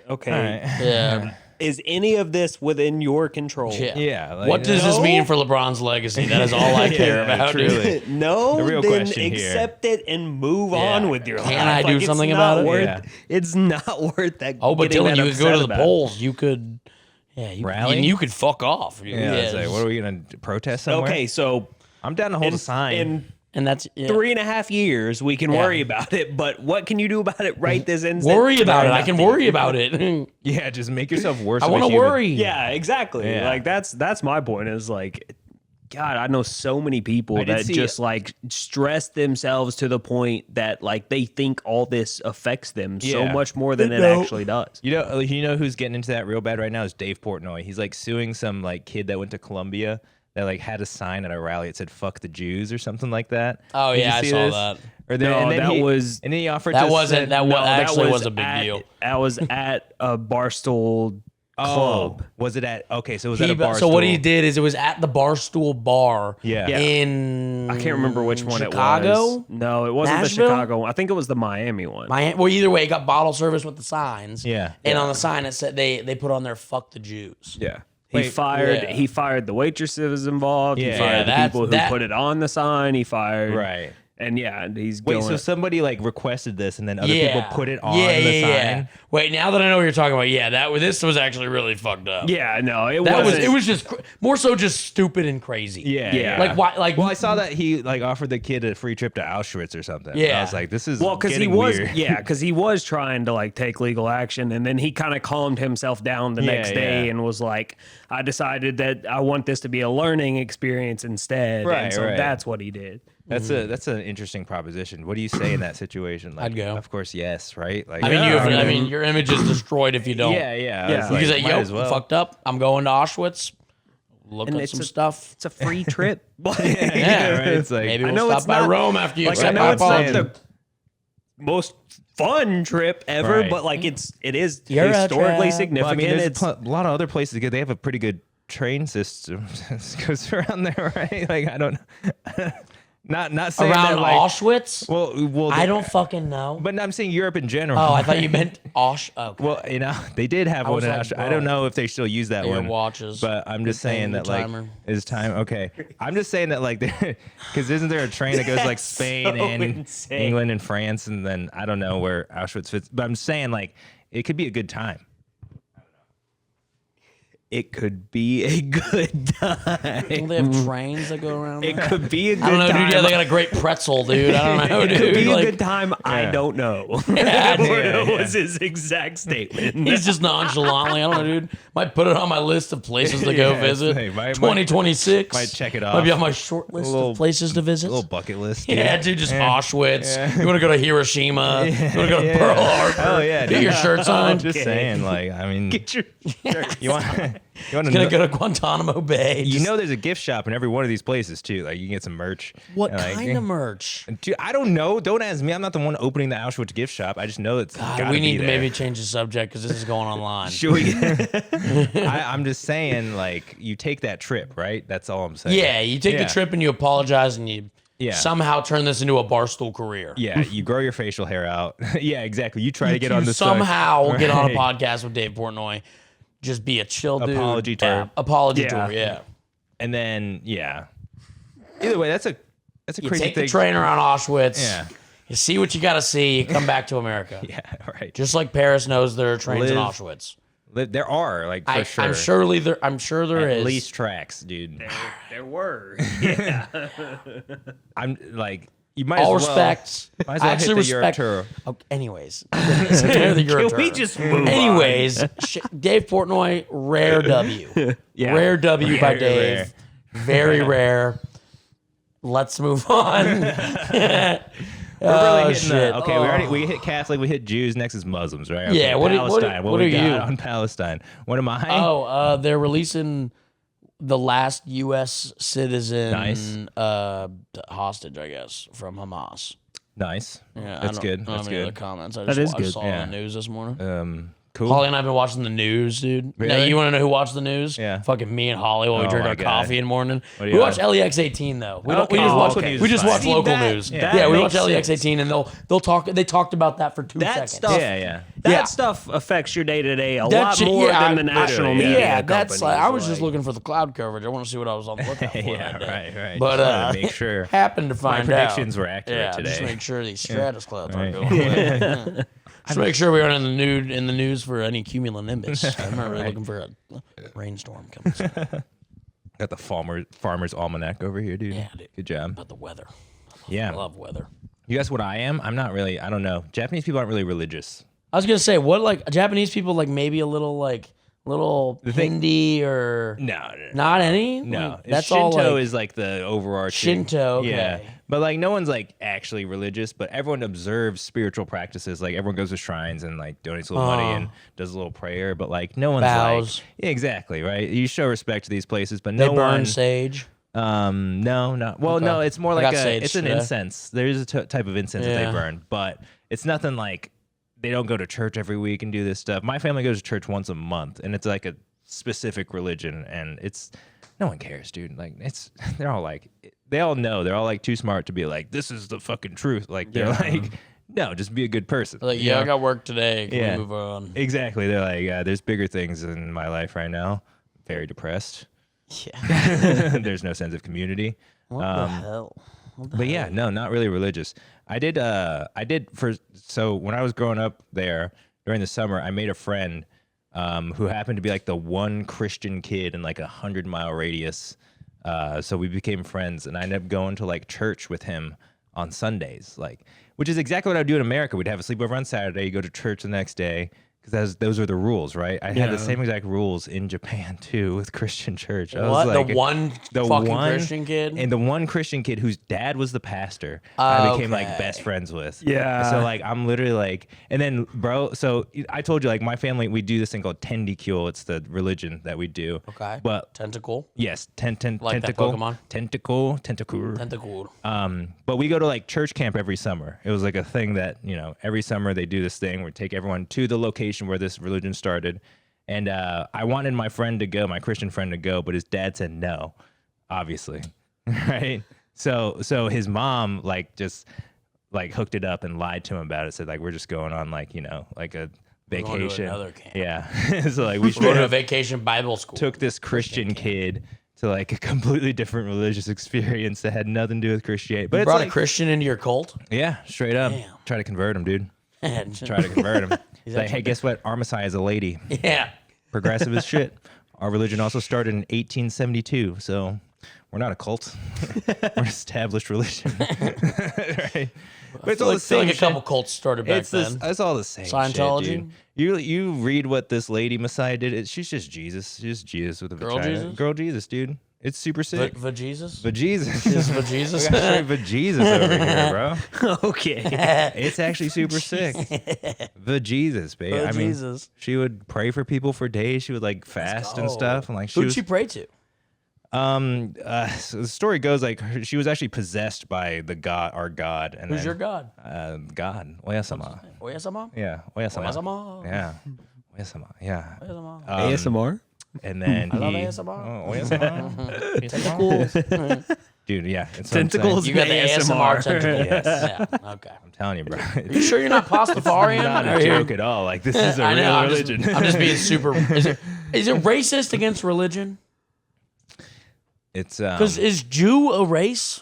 okay, all right. Yeah. is any of this within your control? Yeah. Yeah. Like, What does this No. mean for LeBron's legacy? That is all I care Yeah, about, dude. truly. No, The real then question here. accept it and move Yeah. on with your life. Can I do it's something not about it? worth- Yeah. It's not worth that. Oh, but getting Dylan, that you could go upset to the about. polls. You could, you Rally? You could fuck off. Yeah. It's like, what are we going to protest somewhere? Okay, so I'm down to hold a sign. in and that's 3.5 years, we can worry about it. But what can you do about it right this instant? worry about it. I can Nothing. worry about it. yeah, just make yourself worse. I of a want to human. worry. Yeah, exactly. Yeah. Like that's my point. Is like, God, I know so many people I did that see- just like stress themselves to the point that like they think all this affects them so Yeah. much more than it actually does. You know who's getting into that real bad right now is Dave Portnoy. He's like suing some like kid that went to Columbia that like had a sign at a rally. It said "fuck the Jews" or something like that. Oh, Did you yeah, I see saw this? that. Or then, No, and then that he, was- and then he offered That to wasn't send- that. No, Actually that was a big at- deal. I was at a Barstool Oh, club. was it at? Okay, so it was at a bar. So what he did is it was at the Barstool Bar. Yeah. Yeah. In I can't remember which one Chicago? it was. No, it wasn't Nashville? the Chicago one. I think it was the Miami one. Well, either way, it got bottle service with the signs. Yeah. And on the sign it said they put on there "fuck the Jews." Yeah. Wait, He fired the waitresses involved. Yeah. He fired the that's- people who that- put it on the sign. He fired Right. And yeah, he's Wait, going. so somebody like requested this, and then other people put it on the Yeah. sign. Wait, now that I know what you're talking about, this was actually really fucked up. yeah, no, it That wasn't. it was just more so just stupid and crazy. Yeah. Like why? Like Well, I saw that he like offered the kid a free trip to Auschwitz or something. And I Yeah. was like, this is Well, because he getting was, weird. because he was trying to like take legal action, and then he kind of calmed himself down the next day yeah. and was like, "I decided that I want this to be a learning experience instead." Right, and so right. that's what he did. That's an interesting proposition. What do you say in that situation? Like, I'd go. Of course, yes, right? Like, I mean, your image is destroyed if you don't. yeah. Yeah. Like, You can say, might yo, as well. fucked up. I'm going to Auschwitz. Look And at it's some a- stuff. It's a free trip. Yeah, right. It's like Maybe I we'll know stop it's by not- Rome after you Like, I accept know my it's not apology. the most fun trip ever, Right. but like it is You're a historically trap. significant. Well, I mean, there's It's a lot of other places good. They have a pretty good train system that goes around there, right? Like, I don't not saying Around that, like, Auschwitz? well, I don't fucking know. But I'm saying Europe in general. Oh, I thought you meant Okay. Well, they did have one was in like, Australia. I bro, don't know if they still use that your one. watches. But I'm just saying your that, like, timer. is time okay? I'm just saying that, like, because isn't there a train that goes like That's Spain so and insane. England and France, and then I don't know where Auschwitz fits. But I'm saying, like, it could be a good time. it could be a good time. Don't they have trains that go around It there? could be a good I don't know, time. dude. Yeah, they got a great pretzel, dude. I don't know, it dude. could be Like, a good time. I don't know. Yeah, dude. Was his exact statement. He's just nonchalantly. I don't know, dude. Might put it on my list of places to go Yeah, visit. hey, might 2026. might check it Might be off. on my short list little- of places to visit. A little bucket list. Yeah, dude, just Auschwitz. You want to go to Hiroshima? You want to go to Pearl Harbor? Oh yeah, Get dude. your shirt I'm signed. just saying, like, I mean, Get your you want to Gonna go to Guantanamo Bay. You Just- know, there's a gift shop in every one of these places too. Like, you can get some merch. what And, like, kind of merch? Dude, I don't know. Don't ask me. I'm not the one opening the Auschwitz gift shop. I just know it's. God, gotta we be need to there. maybe change the subject because this is going online. Should we? I'm just saying, like, you take that trip, right? That's all I'm saying. Yeah, you take Yeah. the trip and you apologize and you Yeah. somehow turn this into a barstool career. Yeah, you grow your facial hair out. Yeah, exactly. You try to get You on the somehow get on a Right. podcast with Dave Portnoy. Just be a chill dude. Apology tour. Apology Yeah. tour, yeah. and then yeah. Either way, that's a You crazy take thing. the train around Auschwitz. Yeah. You see what you got to see. You come back to America. Yeah, right. Just like Paris knows there are trains in Live- Auschwitz. There are, like, for sure. I'm sure there at is. least tracks, dude. there were. I'm like, you might All as well. respect. Might as I well actually hit the respect. Euro tour. Okay, anyways, the Euro Can tour. we just move on? Anyways, Dave Portnoy, rare W. Yeah. Rare W by Very Dave. rare. Very rare. Let's move on. We're really hitting shit. okay, we hit Catholic, we hit Jews, next is Muslims, right? Okay, Yeah, what Palestine. what we are got you? on Palestine? What am I? Oh, they're releasing the last U.S. citizen Nice. hostage, I guess, from Hamas. Nice. Yeah, That's I good. don't That's have any other good. comments. I That just is good. saw Yeah. on the news this morning. Cool. Holly and I have been watching the news, dude. Now, Really? you want to know who watched the news? Yeah. Fucking me and Holly while we Oh drink my our God. coffee in the morning. What do We you watch watch? LEX 18 though. We don't. We Okay. just Oh, watch. local news We is just fine. watch See, local that- news. that Yeah, we makes watch LEX sense. 18 and they'll talk. They talked about that for 2 That seconds. stuff- Yeah. That Yeah. stuff affects your day to day a That lot shit- more yeah, than the national media. Yeah, that's like I was just like- looking for the cloud coverage. I want to see what I was on the lookout for. Yeah, that day. right. But Just wanted to make sure happened to find my predictions out. were accurate yeah, today. just make sure these stratus clouds aren't Right. going away. Yeah. Just make sure we aren't in the news for any cumulonimbus. I'm not really looking for a rainstorm coming soon. Got the farmer's almanac over here, dude. Yeah, dude. Good job. About the weather. Yeah. I love weather. You guess what I am? I'm not really. I don't know. Japanese people aren't really religious. I was gonna say, what like Japanese people like maybe a little thing- Hindi or No. not any? No, Like, that's all Shinto like is like the overarching. Shinto, okay. Yeah, but like no one's like actually religious, but everyone observes spiritual practices. Like everyone goes to shrines and like donates a little money and does a little prayer, but like no one's Bows. like yeah, exactly right. You show respect to these places, but they no burn one. sage. No, not well. Okay. No, it's more I like got sage it's an today. incense. There is a type of incense that Yeah. they burn, but it's nothing like they don't go to church every week and do this stuff. My family goes to church once a month, and it's like a specific religion, and it's no one cares, dude. Like they're all like they all know they're all like too smart to be like this is the fucking truth. Like they're like no, just be a good person. Like, you yeah, I know? got work today. Can Yeah. we move on? Exactly. They're like there's bigger things in my life right now. Very depressed. Yeah. There's no sense of community. What the hell? But yeah, no, not really religious. I did so when I was growing up there during the summer, I made a friend who happened to be like the one Christian kid in like 100-mile radius. So we became friends, and I ended up going to like church with him on Sundays, like which is exactly what I would do in America. We'd have a sleepover on Saturday, you go to church the next day, because those were the rules, right? I had the Yeah. same exact rules in Japan too with Christian church. I What? was like, The one fucking Christian kid? and the one Christian kid whose dad was the pastor, I became like Okay. best friends with. Yeah. So like I'm literally like, and then bro, so I told you like my family, we do this thing called Tendikyo. It's the religion that we do. Okay. But Tentacle. yes, Like that tentacle, Pokemon? tentacle. Tentacle. But we go to like church camp every summer. It was like a thing that, every summer they do this thing where we take everyone to the location where this religion started. And I wanted my Christian friend to go, but his dad said no, obviously. Right? So his mom just hooked it up and lied to him about it. Said like, we're just going on like a going to vacation. another camp. Yeah. So like we Go straight to a up vacation Bible school. took this Christian kid to like a completely different religious experience that had nothing to do with Christianity. But You it's brought like, a Christian into your cult? yeah, straight up. Damn. Try to convert him, dude. Man. Try to convert him. It's like, actually hey, guess what? Our Messiah is a lady. Yeah. Progressive as shit. Our religion also started in 1872, so we're not a cult. We're an established religion. Right? But it's all the I feel same like a shit. couple cults started back then. It's all the same. Scientology? Shit, dude. You read what this lady Messiah did. She's just Jesus. She's just Jesus with a Girl vagina. Jesus? Girl Jesus, dude. It's super sick. Jesus? Jesus. Is Jesus? We got straight Jesus over here, bro. Okay. It's actually super sick. Jesus, babe. I mean, Jesus. she would pray for people for days. She would like fast and go. stuff, and like Who'd she pray to? so the story goes like she was actually possessed by our God. And Who's then, your God? God, Oyasama. Oyasama? Yeah, Oyasama. Oyasama. Yeah, Oyasama. Yeah. Oyasama. ASMR. And then I love he, ASMR. Oh, Oyasama. Tentacles. Dude, yeah, it's what I'm saying. Tentacles. You got the ASMR ASMR. tentacle. Yes. Yeah. Okay. I'm telling you, bro. You sure you're not Pastafarian? Not Or a you're- joke at all. Like this is a I know. real I'm religion. I'm just being super. Is it racist against religion? It's Because is Jew a race?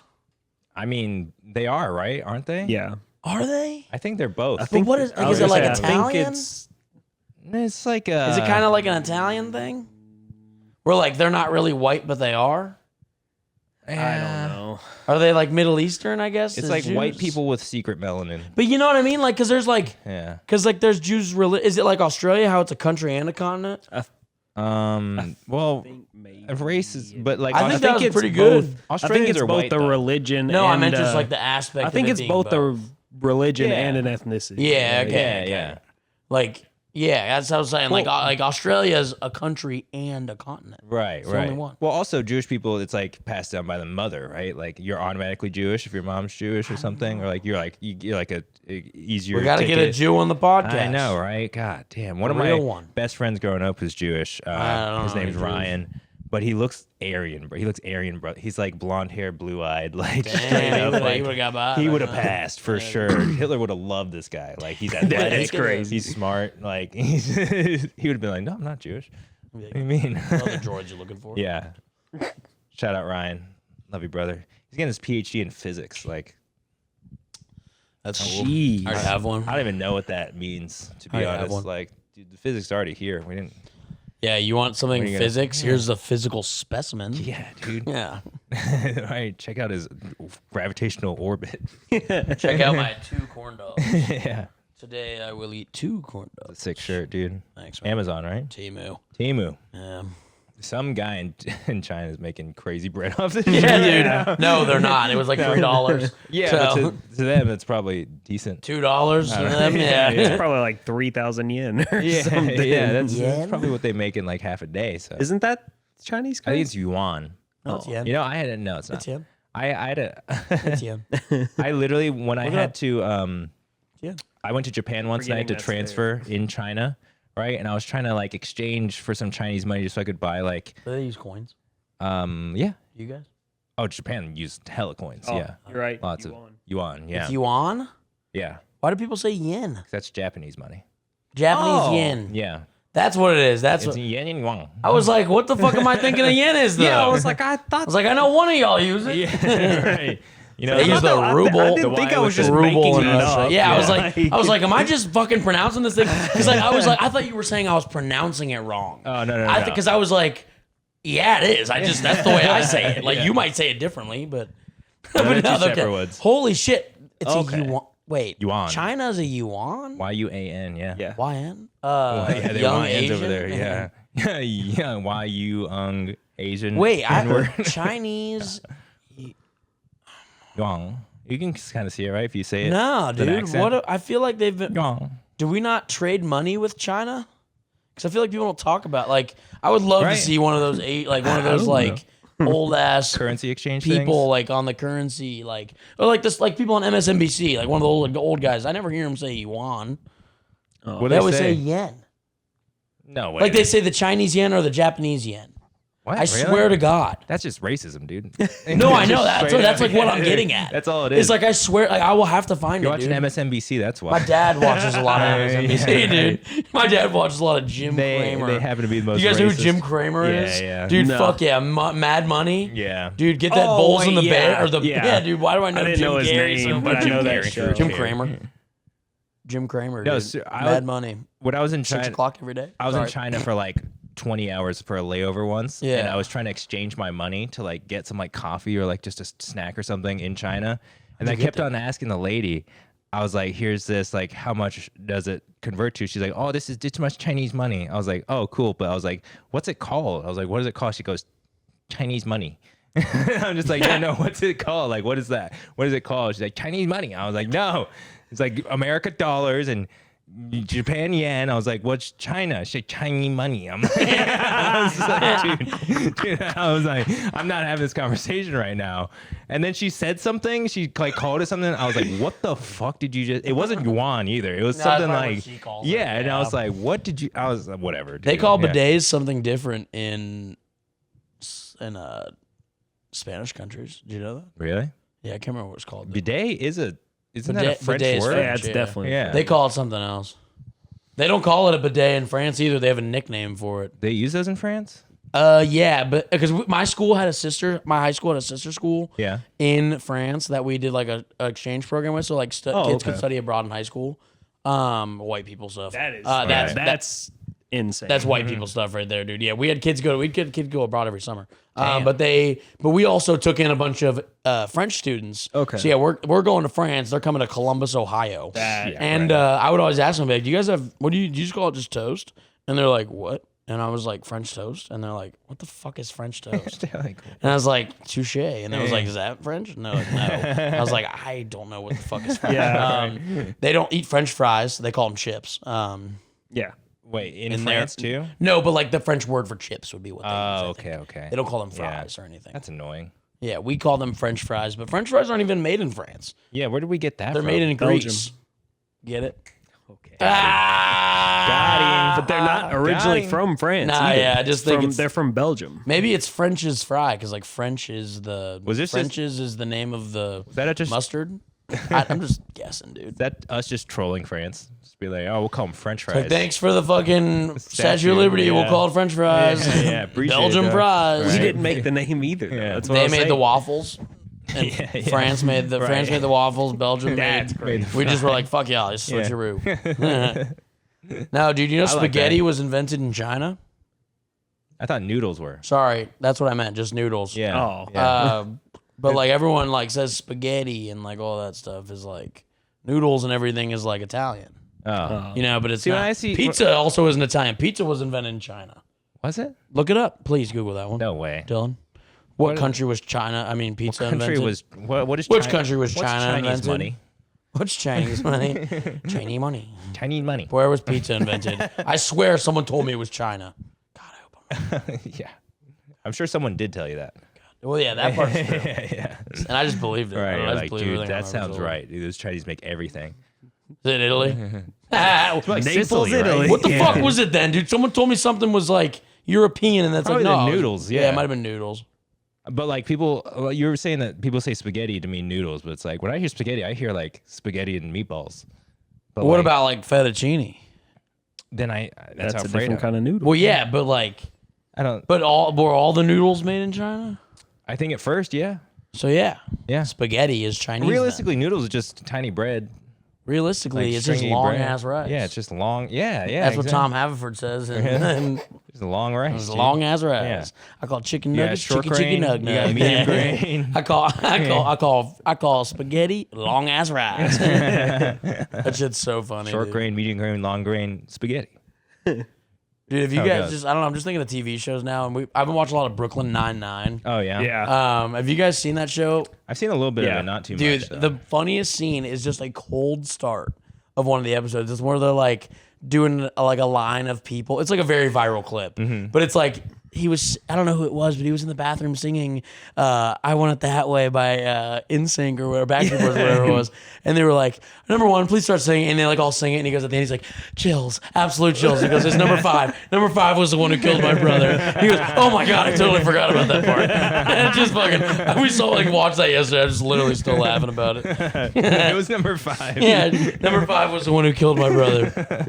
I mean, they are, right? Aren't they? Yeah. Are they? I think they're both. But what is? Like, is it like I think Italian? It's like Is it kind of like an Italian thing? Where like they're not really white, but they are. I don't know. Are they like Middle Eastern? I guess It's as like white Jews? people with secret melanin. But you know what I mean? Like, because there's like, Yeah. because like there's Jews. Is it like Australia? How it's a country and a continent? Well, race is, but like I think that was it's pretty both- good. I think Australians it's are both white, the though. religion. No, I and, meant just like the aspect. I think of it it's being both the religion Yeah. and an ethnicity. Yeah. Okay. Yeah. Like, yeah, that's what I was saying. Like Australia is a country and a continent. Right, the right. only one. Well, also Jewish people, it's like passed down by the mother, right? Like you're automatically Jewish if your mom's Jewish or something, or like you're like a easier. We got to get a ticket. Jew on the podcast. I know, right? God damn. One of real my one. best friends growing up was Jewish. don't His know name's any Jews. Ryan, but he looks Aryan, bro. He looks Aryan, bro. He's like blonde hair, blue eyed, like straight Damn, up. he Like, would have got by. he would have passed for sure. Hitler would have loved this guy. Like he's athletic. is crazy. He's smart. Like he would have been like, no, I'm not Jewish. What do you mean? All the droids you're looking for. Yeah. Shout out Ryan. Love you, brother. He's getting his PhD in physics. Like That's cool. Jeez. I already have one. I don't even know what that means, to be I have honest. one. Like, dude, the physics is already here. We didn't. Yeah, you want something What are you gonna- physics? Here's a physical specimen. Yeah, dude. Yeah. All right, check out his gravitational orbit. Check out my 2 corn dogs. Yeah. Today I will eat 2 corn A dogs. sick shirt, dude. Thanks, man. Amazon, right? Timu. Temu. Yeah. Some guy in China is making crazy bread off this. Yeah, dude. No, they're not. It was like $3. Yeah, So, but to them, it's probably decent. $2 to them. Yeah. It's probably like 3,000 yen or Yeah, something. yeah, that's Yen? probably what they make in like half a day. So Isn't that Chinese? I think it's yuan. No, it's yen. You know, I had to. No, it's not. It's yen. I had a. It's yen. I literally when I had to Yeah. I went to Japan once and I had to Forgetting that's transfer in China, right? And I was trying to like exchange for some Chinese money just so I could buy like Do they use coins? yeah. You guys? Oh, Japan used hella coins. Oh, Yeah. you're right. Lots of yuan. Yeah. It's yuan? Yeah. Why do people say yen? 'Cause that's Japanese money. Japanese Oh. yen. Yeah. That's what it is. That's It's what. yen and yuan. I was like, what the fuck am I thinking a yen is, though? Yeah, I was like, I I thought. was like, I know one of y'all use it. Yeah. Right. You know, They use the I ruble. didn't think I was just ruble making in it Russia. up. Yeah, I was like, am I just fucking pronouncing this thing? Because like, I thought you were saying I was pronouncing it wrong. Oh no. Because I was like, yeah, it is. That's the way I say it. Like you might say it differently, but they're two no, separate words. Holy shit, it's Okay. a yuan. Wait, Yuan. China's a yuan? YUAN, yeah. Yeah. YN? Yeah, they young want ends over Asian? there. Yeah. Yeah, YU Asian. Wait, N-word. Chinese. Yuan. You can kind of see it, right? If you say it. No, with an dude. accent. I feel like they've been. Yuan. Do we not trade money with China? Because I feel like people don't talk about. Like, I would love to Right. see one of those old ass Currency exchange people things? like on the currency, like or like this, like people on MSNBC, like one of the old guys. I never hear them say yuan. What do They always say? say yen. No way. Like they say the Chinese yen or the Japanese yen. What? I Really? swear to God. That's just racism, dude. No, I know Just that. straight So that's up. like what I'm getting at. That's all it is. It's like I swear, like I will have to find You're it. watching Dude. MSNBC, that's why. My dad watches a lot of MSNBC, Yeah. dude. My dad watches a lot of Jim Cramer. They happen to be the most You guys know who racist. Jim Kramer is? Yeah, yeah. Dude, No. fuck yeah. Mad Money. Yeah. Dude, get that Oh, Bulls in the wait, Bear yeah, or the yeah. dude. Why do I know I didn't Jim know his Carrey name, so but much? I know Jim that Carrey, show. sure. Jim Kramer. Jim Kramer. No, Dude. so Mad Money. When I was in 6 China, o'clock every day. I was in Sorry. China for like 20 hours for a layover once. Yeah. And I was trying to exchange my money to like get some like coffee or like just a snack or something in China. And I you get kept on asking the lady, I was like, here's this, like, how much does it convert to? She's like, oh, this is too much Chinese money. I was like, oh, cool. But I was like, what's it called? I was like, what does it cost? She goes, Chinese money. I'm just like, yeah, no, what's it called? Like, what is that? What is it called? She's like, Chinese money. I was like, no, it's like America dollars and Japan yen. I was like, what's China? She said, Chinese money. I'm like, I was like, dude, I was like, I'm not having this conversation right now. And then she said something. She like called it something. I was like, what the fuck did you just? It wasn't yuan either. It was No, something that's probably like, what she calls it, yeah. And I yeah. was like, what did you? I was like, whatever. Dude. They call Yeah. bidets something different in Spanish countries. Do you know that? Really? Yeah, I can't remember what it's called. Bidet isn't that a Bidet- French bidet is word? French. Yeah, it's Yeah. definitely. Yeah. They call it something else. They don't call it a bidet in France either. They have a nickname for it. They use those in France? Yeah, but because my school had a sister, my high school had a sister school Yeah. in France that we did like a exchange program with. So like kids okay. could study abroad in high school. White people stuff. That is. That's insane. That's white people stuff right there, dude. Yeah, we had kids go abroad every summer. But we also took in a bunch of French students. Okay. So yeah, we're going to France. They're coming to Columbus, Ohio. That- Yeah. And I would always ask them, like, do you guys have do you just call it just toast? And they're like, what? And I was like, French toast. And they're like, what the fuck is French toast? They're like, And I was like, touche. And I was like, is that French? And they're like, no. And I was like, I don't know what the fuck is French. Yeah. They don't eat French fries. They call them chips. Yeah. wait, in In France there? too? No, but like the French word for chips would be what they use. I Oh, think. okay. They don't call them Yeah. fries or anything. That's annoying. Yeah, we call them French fries, but French fries aren't even made in France. Yeah, where did we get that They're from? made in Belgium. Greece. Get it? Okay. Ah! But they're not originally him. from France. Nah, either. yeah, I just think it's- they're from Belgium. Maybe it's French's fry because like French is the Was this French's is the name of the Is that just mustard. I'm just guessing, dude. that us just trolling France? Just be like, oh, we'll call them French fries. Like, thanks for the fucking Statue of Statue, Liberty. We'll yeah. call it French fries. Yeah, appreciate Belgium that. fries. We Right. didn't make the name either. Though. Yeah. That's what They I'm made the saying. waffles. And Yeah. France made the France Right. made the waffles. Belgium That's made. great. We just were like, fuck y'all, it's Yeah. switcheroo. Now, dude, you know I like spaghetti that. was invented in China? I thought noodles were. Sorry, that's what I meant. Just noodles. Yeah. Oh. Yeah. But like everyone like says spaghetti and like all that stuff is like noodles and everything is like Italian. Oh. You know, but it's See, when not. I see- Pizza also isn't Italian. Pizza was invented in China. Was it? Look it up, please. Google that one. No way. Dylan. What country was China? I mean, pizza Country invented? was what is Which China- country was what's China Chinese invented? money? What's Chinese money? Chinese money. Chinese money. Where was pizza invented? I swear someone told me it was China. God, I hope I'm Yeah. I'm sure someone did tell you that. Well, yeah, that part's true. Yeah. And I just believed it. I Right. don't know, You're I just like, believe dude, everything I that remember sounds told. right. Dude, those Chinese make everything. Is it Italy? Like Naples, Sicily, right? Italy. What the Yeah. fuck was it then, dude? Someone told me something was like European, and that's Probably like the no, noodles, Yeah, yeah. it might have been noodles. But like people, you were saying that people say spaghetti to mean noodles, but it's like when I hear spaghetti, I hear like spaghetti and meatballs. But What like, about like fettuccine? then That's how a different kind of noodle. Well, yeah, but like, I don't. were all the noodles made in China? I think at first, yeah, So yeah, yeah. spaghetti is Chinese. then. Realistically, noodles is just tiny bread. Realistically, Like it's just stringy long bread. ass rice. Yeah, it's just long. Yeah, yeah. That's what exactly. Tom Haverford says. And It's a long rice. it's dude. long ass rice. Yeah. I call chicken You got nuggets short chicken grain, nug you got nug. medium grain. I call spaghetti long ass rice. That shit's so funny. Short dude. grain, medium grain, long grain, spaghetti. Dude, if you How it guys goes. just, I don't know, I'm just thinking of TV shows now, and I've been watching a lot of Brooklyn Nine-Nine. Oh yeah. Yeah. Have you guys seen that show? I've seen a little bit of Yeah. it, not too Dude, much. Though. the funniest scene is just a cold start of one of the episodes. It's where they're like doing like a line of people. It's like a very viral clip, but it's like I don't know who it was, but he was in the bathroom singing I Want It That Way by NSYNC or whatever, Backstreet Boys, whatever it was. And they were like, number one, please start singing. And they like all sing it. And he goes at the end, he's like, chills, absolute chills. He goes, it's number 5. Number 5 was the one who killed my brother. He goes, oh my God, I totally forgot about that part. And it just fucking, we saw like watched that yesterday. I was just literally still laughing about it. It was number 5. Yeah, number 5 was the one who killed my brother.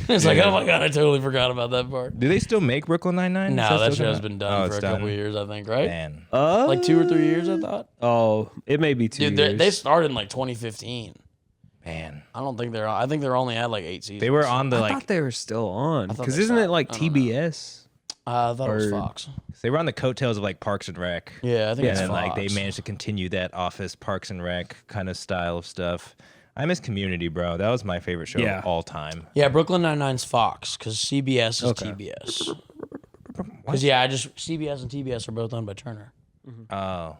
It's like, oh my God, I totally forgot about that part. Do they still make Brooklyn Nine-Nine? No, that still show's coming been out? done Oh, for it's a couple done. years, I think, right? Man. Like 2 or 3 years, I thought. Oh, it may be 2 Dude, years. they started in like 2015. Man. I don't think I think they're only at like 8 seasons. They were on the I like thought they were still on. thought Because they isn't it stopped. like I don't know. TBS? I thought it was or- Fox. they were on the coattails of like Parks and Rec. Yeah, I think And it's then Fox. like they managed to continue that Office, Parks and Rec kind of style of stuff. I miss Community, bro. That was my favorite show Yeah. of all time. Yeah, Brooklyn Nine-Nine's Fox because CBS is Okay. TBS. Because CBS and TBS are both owned by Turner. Oh.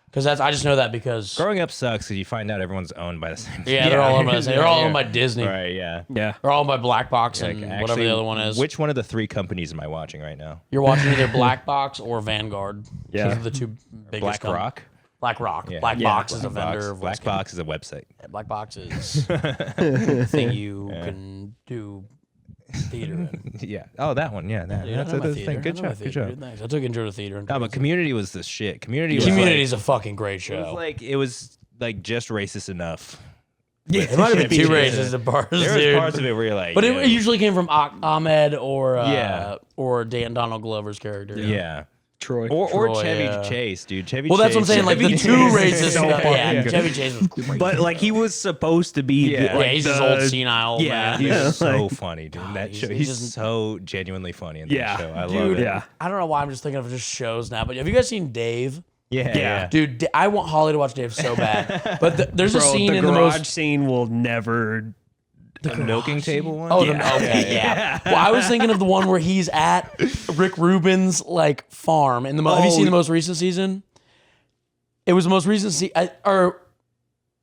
Because I just know that because Growing up sucks because you find out everyone's owned by the same. yeah, they're all owned by the same. They're all owned by Disney. Right, yeah. Yeah. They're all owned by Black Box Like, and actually, whatever the other one is. Which one of the 3 companies am I watching right now? You're watching either Black Box or Vanguard. Yeah. Those are the two biggest. Black Rock? Black Rock. Yeah. Black Yeah, Box is a Black vendor Box. of Black Box is a website. Black Box is a thing you can do theater in. Yeah. Oh, that one. Yeah. That, Dude, that's I know my the theater. thing. Good I know my job. Good theater, job. dude. Thanks. I took intro to theater. No, but Community was the shit. Community was Community's a fucking great like, show. it was like just racist enough. Yeah, it might have been too Yeah. racist in parts, There was dude. parts of it where you're like, But yo, it usually came from Ahmed or Yeah. or Donald Glover's character. yeah. Troy. Or Troy, Chevy yeah. Chase, dude. Chevy Well, Chase. that's what I'm saying. Like the Chevy two Chase racist is so stuff. Yeah, fucking Chevy Chase was great. But like he was supposed to be Yeah. the, Yeah, like, he's the, this old senile yeah, man. He's so like- funny, dude. That he's- show, he's he's just- so genuinely funny in that Yeah. show. I love Dude, it. Yeah. I don't know why I'm just thinking of just shows now. But have you guys seen Dave? Yeah, Yeah. Dude, I want Holly to watch Dave so bad. But there's a Bro, scene the in the garage most. scene will never. The milking table one. Oh, Yeah. okay, yeah. Well, I was thinking of the one where he's at Rick Rubin's like farm. In the have you seen the most recent season? It was the most recent season, or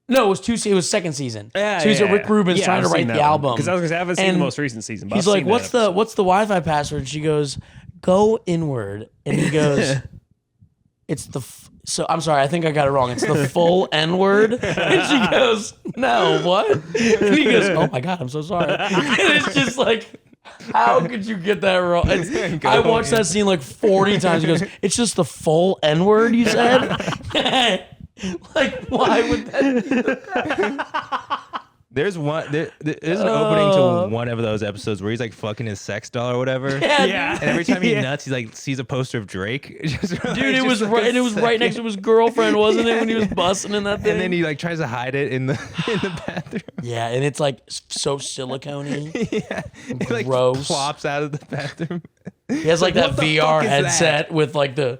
no, it was it was second season. Yeah, so he's at yeah, Rick Rubin's yeah, trying I've to write seen the that one. album. Because I was gonna say I haven't seen And the most recent season. But He's I've like, seen that "What's the episode." Wi-Fi password?" And she goes, "Go inward." And he goes, "It's the." So I'm sorry, I think I got it wrong. It's the full N word. And she goes, "No, what?" And he goes, "Oh my God, I'm so sorry." And it's just like, how could you get that wrong? I watched that scene like 40 times. He goes, "It's just the full N word you said." Like, why would that? There's one. There's an opening to one of those episodes where he's like fucking his sex doll or whatever. Yeah. And every time he Yeah. nuts, he like sees a poster of Drake. Dude, it was right, and it was right next to his girlfriend, wasn't it? When he was busting in that thing. And then he like tries to hide it in the bathroom. Yeah, and it's like so silicone-y. Yeah, it like Gross. plops out of the bathroom. He has like that What the VR fuck is that? headset with like the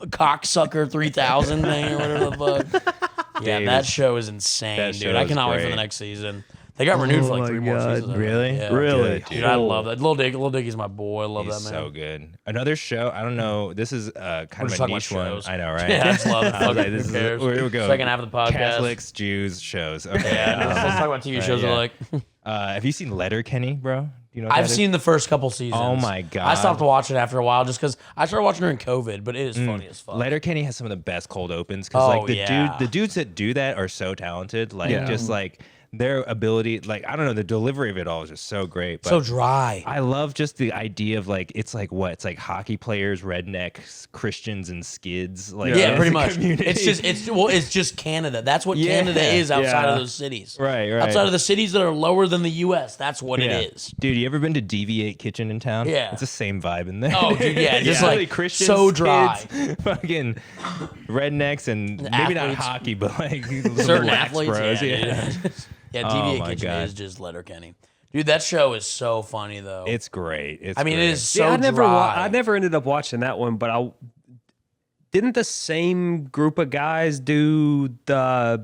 cocksucker 3000 thing or whatever the fuck. Yeah, Dude, that show is insane, that dude. show I is cannot wait for the great. next season. They got renewed for like my 3 more God. seasons. I think. Really? Yeah. Really? Good, Dude, I love that. Lil Diggy's my boy. I love He's that man. so good. Another show. I don't know. This is kind We're of just a talking about niche one. shows. I know, right? Yeah, I just love it. I was Fuck like, it, this who is cares? where we go. Second half of the podcast. Catholics, Jews, shows. Okay. Yeah, let's talk about TV shows. yeah. I like. Have you seen Letterkenny, bro? You know what I've that is? seen the first couple seasons. Oh my God. I stopped watching after a while just because I started watching during COVID, but it is funny as fuck. Letterkenny has some of the best cold opens because Oh, like yeah. the dudes that do that are so talented. Like Yeah. just like their ability, like, I don't know, the delivery of it all is just so great. But So dry. I love just the idea of like, it's like what? It's like hockey players, rednecks, Christians, and skids. Like, Yeah, as pretty a much. community. It's just Canada. That's what Canada is outside of those cities. Right. Outside of the cities that are lower than the U.S., that's what it is. Dude, you ever been to Deviate Kitchen in town? Yeah. It's the same vibe in there. Oh, dude, yeah. Just Really like Christians, so dry. kids, fucking rednecks, and maybe not Athletes. hockey, but like Certain lax athletes. bros. Yeah, dude. Yeah, Deviate my Kitchen God. is just Letterkenny. Dude, that show is so funny though. It's great. It's I mean, great. it is so I dry. never ended up watching that one, but didn't the same group of guys do why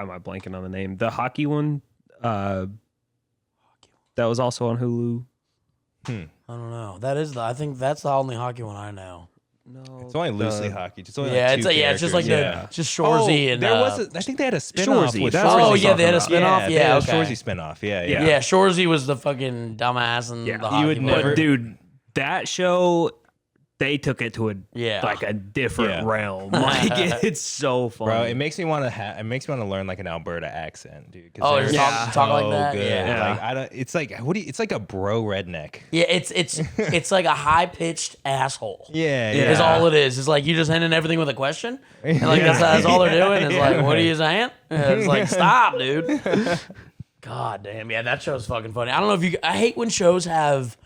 am I blanking on the name? The hockey one that was also on Hulu. I don't know. I think that's the only hockey one I know. No, It's only loosely hockey. It's only Yeah, like it's two it's just like characters. it's just Shorzy and there was I think they had a spin-off Shorzy, with that's Shorzy. what Oh he's yeah, they had a talking spinoff. they Yeah, had okay. a Shorzy spin-off. Yeah. Yeah, Shorzy was the fucking dumbass and the hockey would player. never- But dude, that show, they took it to a different Yeah. realm. Like it's so funny. Bro, it makes me want to learn like an Alberta accent, dude. 'cause Oh, they're you're talk like that? good. Yeah. Like I don't. It's like it's like a bro redneck. Yeah, it's like a high pitched asshole. Yeah, Is all it is. It's like you just ending everything with a question, and like that's all they're doing. It's like, what are you saying? And it's like, stop, dude. God damn, yeah, that show's fucking funny. I don't know if you. I hate when shows have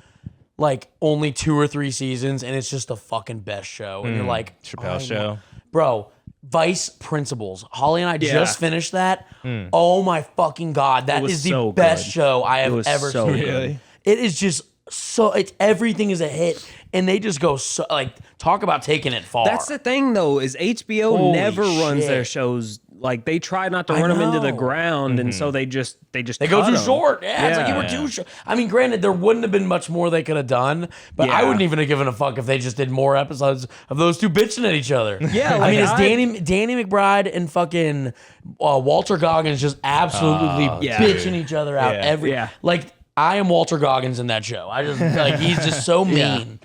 like only 2 or 3 seasons, and it's just the fucking best show, and you're like, Chappelle Show. bro. Vice Principals. Holly and I just finished that. Oh my fucking god, that was is the so best good. show I have was ever so seen. good. Really? It is just so. It's everything is a hit, and they just go so like talk about taking it far. That's the thing, though, is HBO Holy never runs their shit. shows. Like they try not to run them into the know. ground, and so they go They go too short. Yeah, it's like you were too short. I mean, granted, there wouldn't have been much more they could have done, but I Yeah. wouldn't even have given a fuck if they just did more episodes of those two bitching at each other. Yeah, I like mean, it's I- Danny McBride and fucking Walter Goggins just absolutely yeah. bitching each other out Yeah. like. I am Walter Goggins in that show. I just like he's just so mean.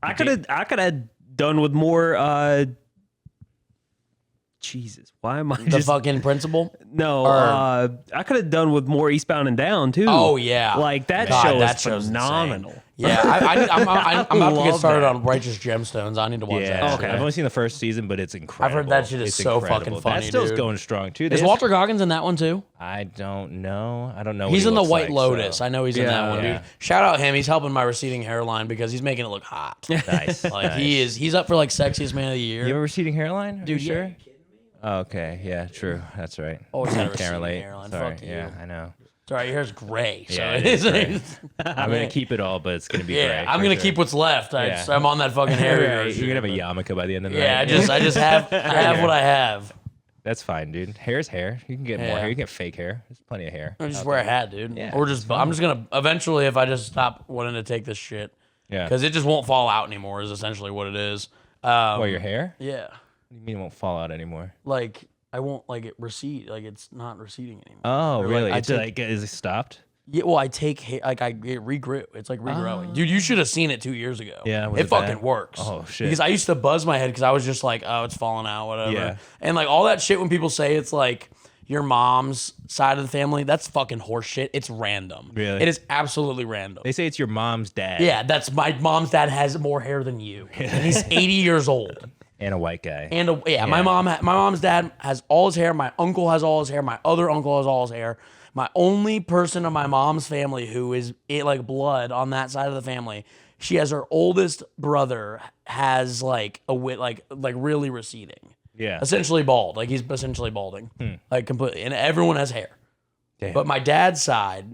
I could have done with more. Jesus, why am I The just fucking principal. no? or- I could have done with more Eastbound and Down too. Oh yeah, like that God, show that is show's phenomenal. insane. Yeah, I'm about to get love started that. on Righteous Gemstones. I need to watch Yeah. that. Okay. I've only seen the first season, but it's incredible. that shit is It's so incredible. fucking funny, That still's dude. going strong too. Is There's- Walter Goggins in that one too? I don't know. I don't know. What He's he in the looks White like, Lotus. so- I know he's in that one, Yeah. dude. Shout out him. He's helping my receding hairline because he's making it look hot. Nice. Like he's up for like sexiest man of the year. You have a receding hairline? Are Dude, you yeah, sure? you kidding me? Oh, okay. Yeah. True. That's right. Always had a Can't receding relate. hairline. Sorry. Fuck Yeah, you. I know. Sorry, your hair's gray. So Yeah, it it is is. gray. I'm gonna keep it all, but it's gonna be Yeah, gray. I'm for gonna sure. keep what's left. Yeah. I'm on that fucking hair. Right, you're gonna have a yarmulke by the end of the Yeah, I night. just have what I have. That's fine, dude. Hair's hair. You can get more Yeah. hair. You can get fake hair. There's plenty of hair. I just wear a hat, dude. Yeah, Or just I'm just gonna eventually if I just stop wanting to take this shit Yeah. because it just won't fall out anymore. Is essentially what it is. What, your hair? Yeah, What do you mean it won't fall out anymore? like I won't like it recede. Like it's not receding anymore. Oh, Or, like, really? I It's take- like, is it stopped? Yeah, well, I take like it regrew. It's like regrowing, dude. You should have seen it 2 years ago. Yeah, was it it fucking bad? works. Oh, shit. Because I used to buzz my head because I was just like, oh, it's falling out, whatever. Yeah. And like all that shit when people say it's like your mom's side of the family, that's fucking horse shit. It's random. Really? It is absolutely random. They say it's your mom's dad. Yeah, that's my mom's dad has more hair than you, and he's 80 years old. And a white guy. And my mom's dad has all his hair. My uncle has all his hair. My other uncle has all his hair. My only person of my mom's family who is like blood on that side of the family, she has her oldest brother has like a like really receding, Yeah. essentially bald. Like he's essentially balding, like completely. And everyone has hair, Damn. but my dad's side,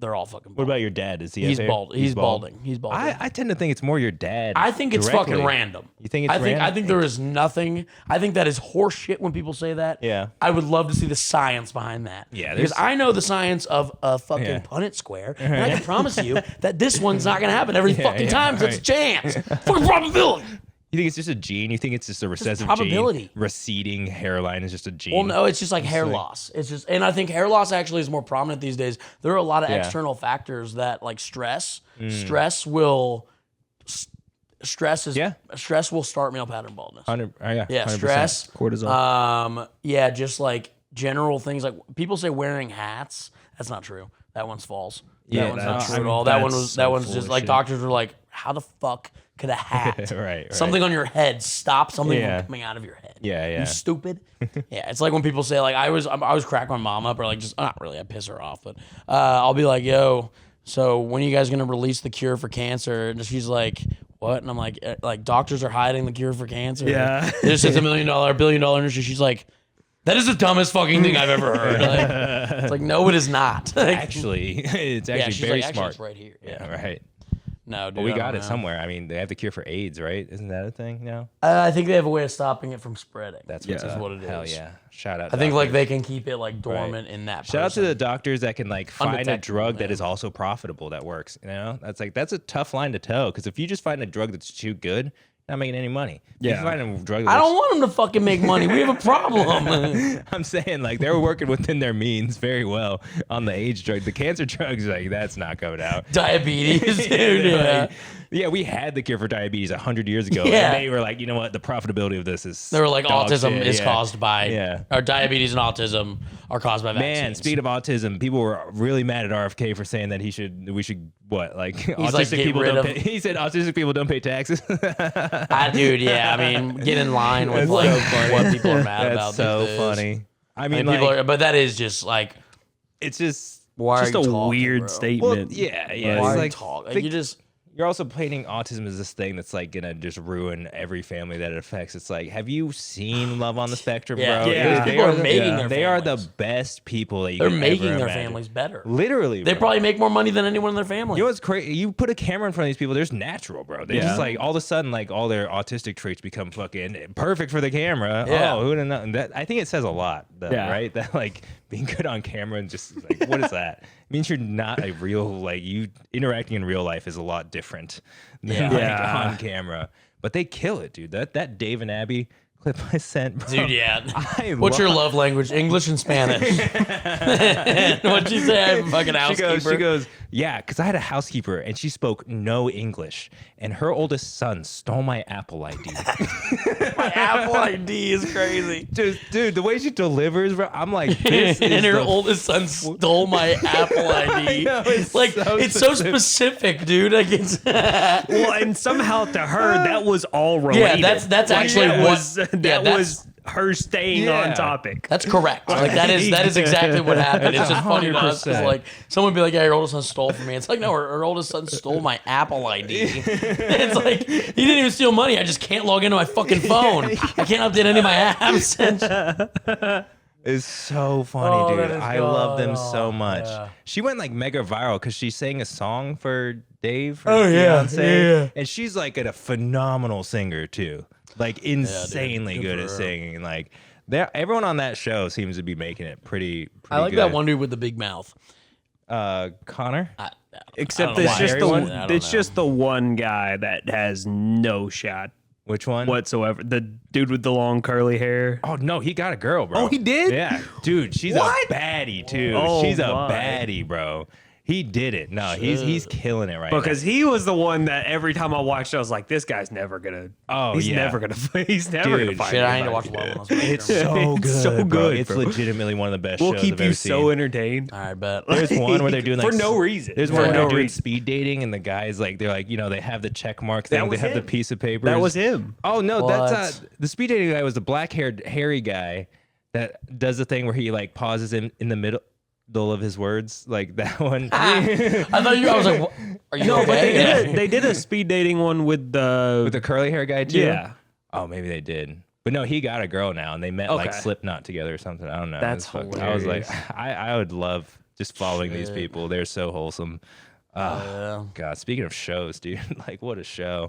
they're all fucking bald. What about your dad? Is he? He's have hair? bald. He's balding. He's balding. I tend to think it's more your dad. I think it's directly. fucking random. You think it's I random? think there is nothing. I think that is horse shit when people say that. Yeah. I would love to see the science behind that. Yeah, Because there's- I know the science of a fucking Yeah. Punnett square, and I can promise you that this one's not gonna happen every fucking time. So it's a chance. Fucking probability. You think it's just a gene? You think it's just a recessive probability. gene? Receding hairline is just a gene. Well, no, it's just like hair loss. It's just, and I think hair loss actually is more prominent these days. There are a lot of Yeah. external factors that, like stress. Stress will. Stress is Yeah. stress will start male pattern baldness. 100, yeah, Yeah, 100%. stress, Cortisol. yeah, just like general things like people say wearing hats. That's not true. That one's false. Yeah, That one's not that's- true at all. That one that's was so that one's full just of like shit. doctors were like, how the fuck could a hat Right. something on your head stop something Yeah. from coming out of your head? Yeah, yeah. You stupid. Yeah, it's like when people say like I was cracking my mom up or like just not really I piss her off, but I'll be like, yo, so when are you guys gonna release the cure for cancer? And she's like, what? And I'm like doctors are hiding the cure for cancer. Yeah. This is $1 million, $1 billion industry. She's like, that is the dumbest fucking thing I've ever heard. Like, it's like, no, it is not. Like, Actually, it's actually yeah, she's very like, smart. Actually, it's right here. Yeah, Yeah. right. No, dude. But we I got don't it know. somewhere. I mean, they have the cure for AIDS, right? Isn't that a thing now? I think they have a way of stopping it from spreading. That's Yeah. what's Is up. what it Hell is. yeah! Shout out. I think like doctors. they can keep it like dormant in that. Shout out to person. the doctors that can like find a Undetectable, drug that man. is also profitable that works. You know, that's a tough line to tell because if you just find a drug that's too good, you're not making any money. If Yeah. you find a drug. I That's, don't want them to fucking make money. We have a problem. I'm saying like they're working within their means very well on the AIDS drug. The cancer drugs, like that's not coming out. Diabetes, dude. Yeah. Like, yeah, we had the cure for diabetes 100 years ago, Yeah. and they were like, you know what, the profitability of this is. They were like, dog autism shit. is Yeah. caused by, Yeah. or diabetes and autism are caused by vaccines. Man, speaking of autism, people were really mad at RFK for saying that we should what like autistic like, get people rid don't of- pay. He said autistic people don't pay taxes. Dude, yeah. I mean, get in line with That's like so funny. what people are mad about. That's so these days. funny. I I mean, mean, like, people are, but that is just like, it's just why Just are a you talking, weird bro? statement. well, yeah, yeah. Why It's are you like talking? think- You just. you're also painting autism as this thing that's like gonna just ruin every family that it affects. It's like, have you seen Love on the Spectrum, Yeah, bro? yeah. They People are the- making their They are the families. best people that you They're can making ever their imagine. families better. Literally, They bro. probably make more money than anyone in their family. You know what's crazy? You put a camera in front of these people, there's natural, bro. They Yeah. just like all of a sudden, like all their autistic traits become fucking perfect for the camera. Yeah. Oh, who would have known? That I think it says a lot, though, Yeah. right? That like being good on camera and just like, what is that? It means you're not a real like you interacting in real life is a lot different than Yeah. like Yeah. on camera. But they kill it, dude. That Dave and Abby clip I sent, bro. Dude, yeah. I What's your love- love language? English and Spanish. What'd you say? I'm a fucking housekeeper. She goes, yeah, because I had a housekeeper and she spoke no English, and her oldest son stole my Apple ID. My Apple ID is crazy. Dude, the way she delivers, bro, I'm like, this is And her the oldest son stole my Apple ID. know, it's like so it's so specific, dude. Like it's Well, and somehow to her that was all related. that's actually that what- was yeah, that that's- was her staying Yeah. on topic. that's correct. Like that is exactly what happened. It's just funny to us because 100%. like someone would be like, "Yeah, your oldest son stole from me." It's like, no, her oldest son stole my Apple ID. It's like he didn't even steal money. I just can't log into my fucking phone. I can't update any of my apps. It's so funny, Oh, that dude. is I love them God. so much. Yeah. She went like mega viral because she sang a song for Dave, her Oh, yeah, fiance, yeah. and she's like a phenomenal singer too, like insanely Good good for at her. singing. Like, everyone on that show seems to be making it pretty I like good. that one dude with the big mouth. Connor. Except don't know it's why. just Everyone? I the don't it's know. just the one guy that has no shot Which one? whatsoever. The dude with the long curly hair. Oh no, he got a girl, bro. Oh, he did? Yeah, dude, she's What? a baddie too. Oh, she's a my. baddie, bro. He did it. No, he's killing it right Because he was the one that every time I watched, I was like, "This guy's never gonna. Oh, he's yeah. never gonna. He's never gonna Dude, find Shit, I need to watch anybody." Love on the It's Spectrum. so It's good, so bro. good, It's bro. legitimately one of the best We'll shows keep I've you ever so seen. entertained. All right, bet. There's one where they're doing like for no reason. There's For one where no they're doing reason. speed dating, and the guys like they're like, you know, they have the check mark thing, they was have the him. piece of paper. That was him. Oh no, What? that's the speed dating guy was the black-haired hairy guy that does the thing where he like pauses in the middle of his words, like that one. I thought you. I was like, what? "Are you okay?" They did a speed dating one with the. With the curly hair guy too. Yeah. Oh, maybe they did. But no, he got a girl now, and they met like Okay. Slipknot together or something. I don't know. That's It's fucking- I was like, hilarious. I would love just following these people. They're so wholesome. Yeah. God, speaking of shows, dude, like what a show,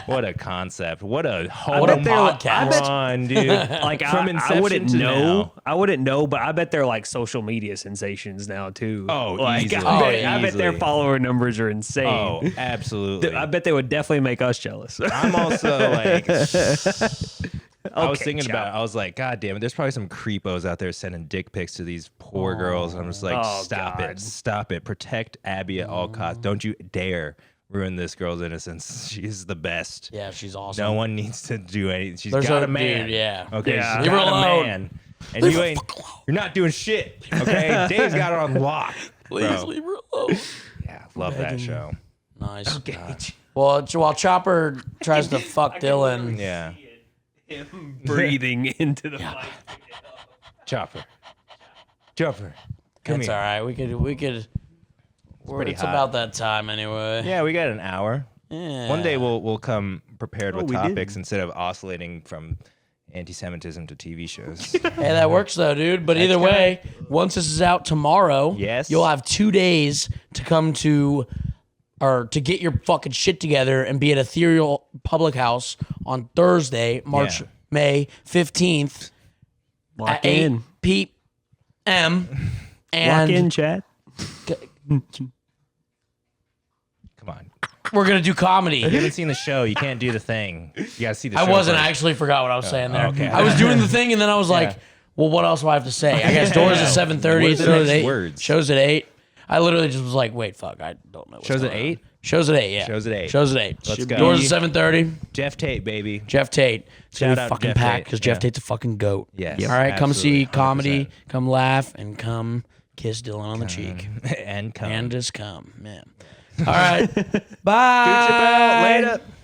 what a concept, what a whole What a bet they're- podcast. run, dude. like From I inception wouldn't to know. now. I wouldn't know, but I bet they're like social media sensations now too. Oh, like easily. I bet their Easily. follower numbers are insane. Oh, absolutely. I bet they would definitely make us jealous. I'm also like, I was Okay, thinking about it. Chop. I was like, God damn it, there's probably some creepos out there sending dick pics to these poor girls. And I'm just like, Oh, stop it. Protect Abby at all costs. Don't you dare ruin this girl's innocence. She's the best. Yeah, she's awesome. No one needs to do anything. She's There's got a- a man. dude, yeah. Okay, Yeah. she's Leave her got a alone. man. and you're not doing shit. Okay, Dave's got it on lock. Please leave her alone. Yeah, love that show. Nice. Okay. Well, while Chopper tries to fuck Dylan, Yeah, Him breathing into the mic. Chopper, come it's here. all right. We could. pretty It's hot. about that time anyway. Yeah, we got an hour. Yeah. One day we'll come prepared with we did. topics instead of oscillating from anti-Semitism to TV shows. Hey, that works though, dude. But either way, once this is out tomorrow, Yes. you'll have 2 days to come to, or to get your fucking shit together and be at Ethereal Public House on Thursday, May 15th Lock at 8 in. p.m. Lock And in, chat. Come on, we're gonna do comedy. you haven't seen the show. You can't do the thing. You gotta see the show. I wasn't. first. I actually forgot what I was saying there. okay. I was doing the thing, and then I was like, "Well, what else do I have to say?" I guess doors at 7:30. What's the Shows at next 8. words? Shows at 8. I literally just was like, "Wait, fuck, I don't know." What's Shows at going on. 8? Shows at 8. Yeah. Shows at 8. Shows at 8. Let's go. Doors at 7:30. Jeff Tate, baby. Jeff Tate. It's gonna Shout be out fucking Jeff packed Tate. because Jeff Yeah. Tate's a fucking goat. Yes, All right, come see absolutely, comedy, come laugh, and come kiss Dylan on the cheek, and come. and just come, man. All right, bye. Later.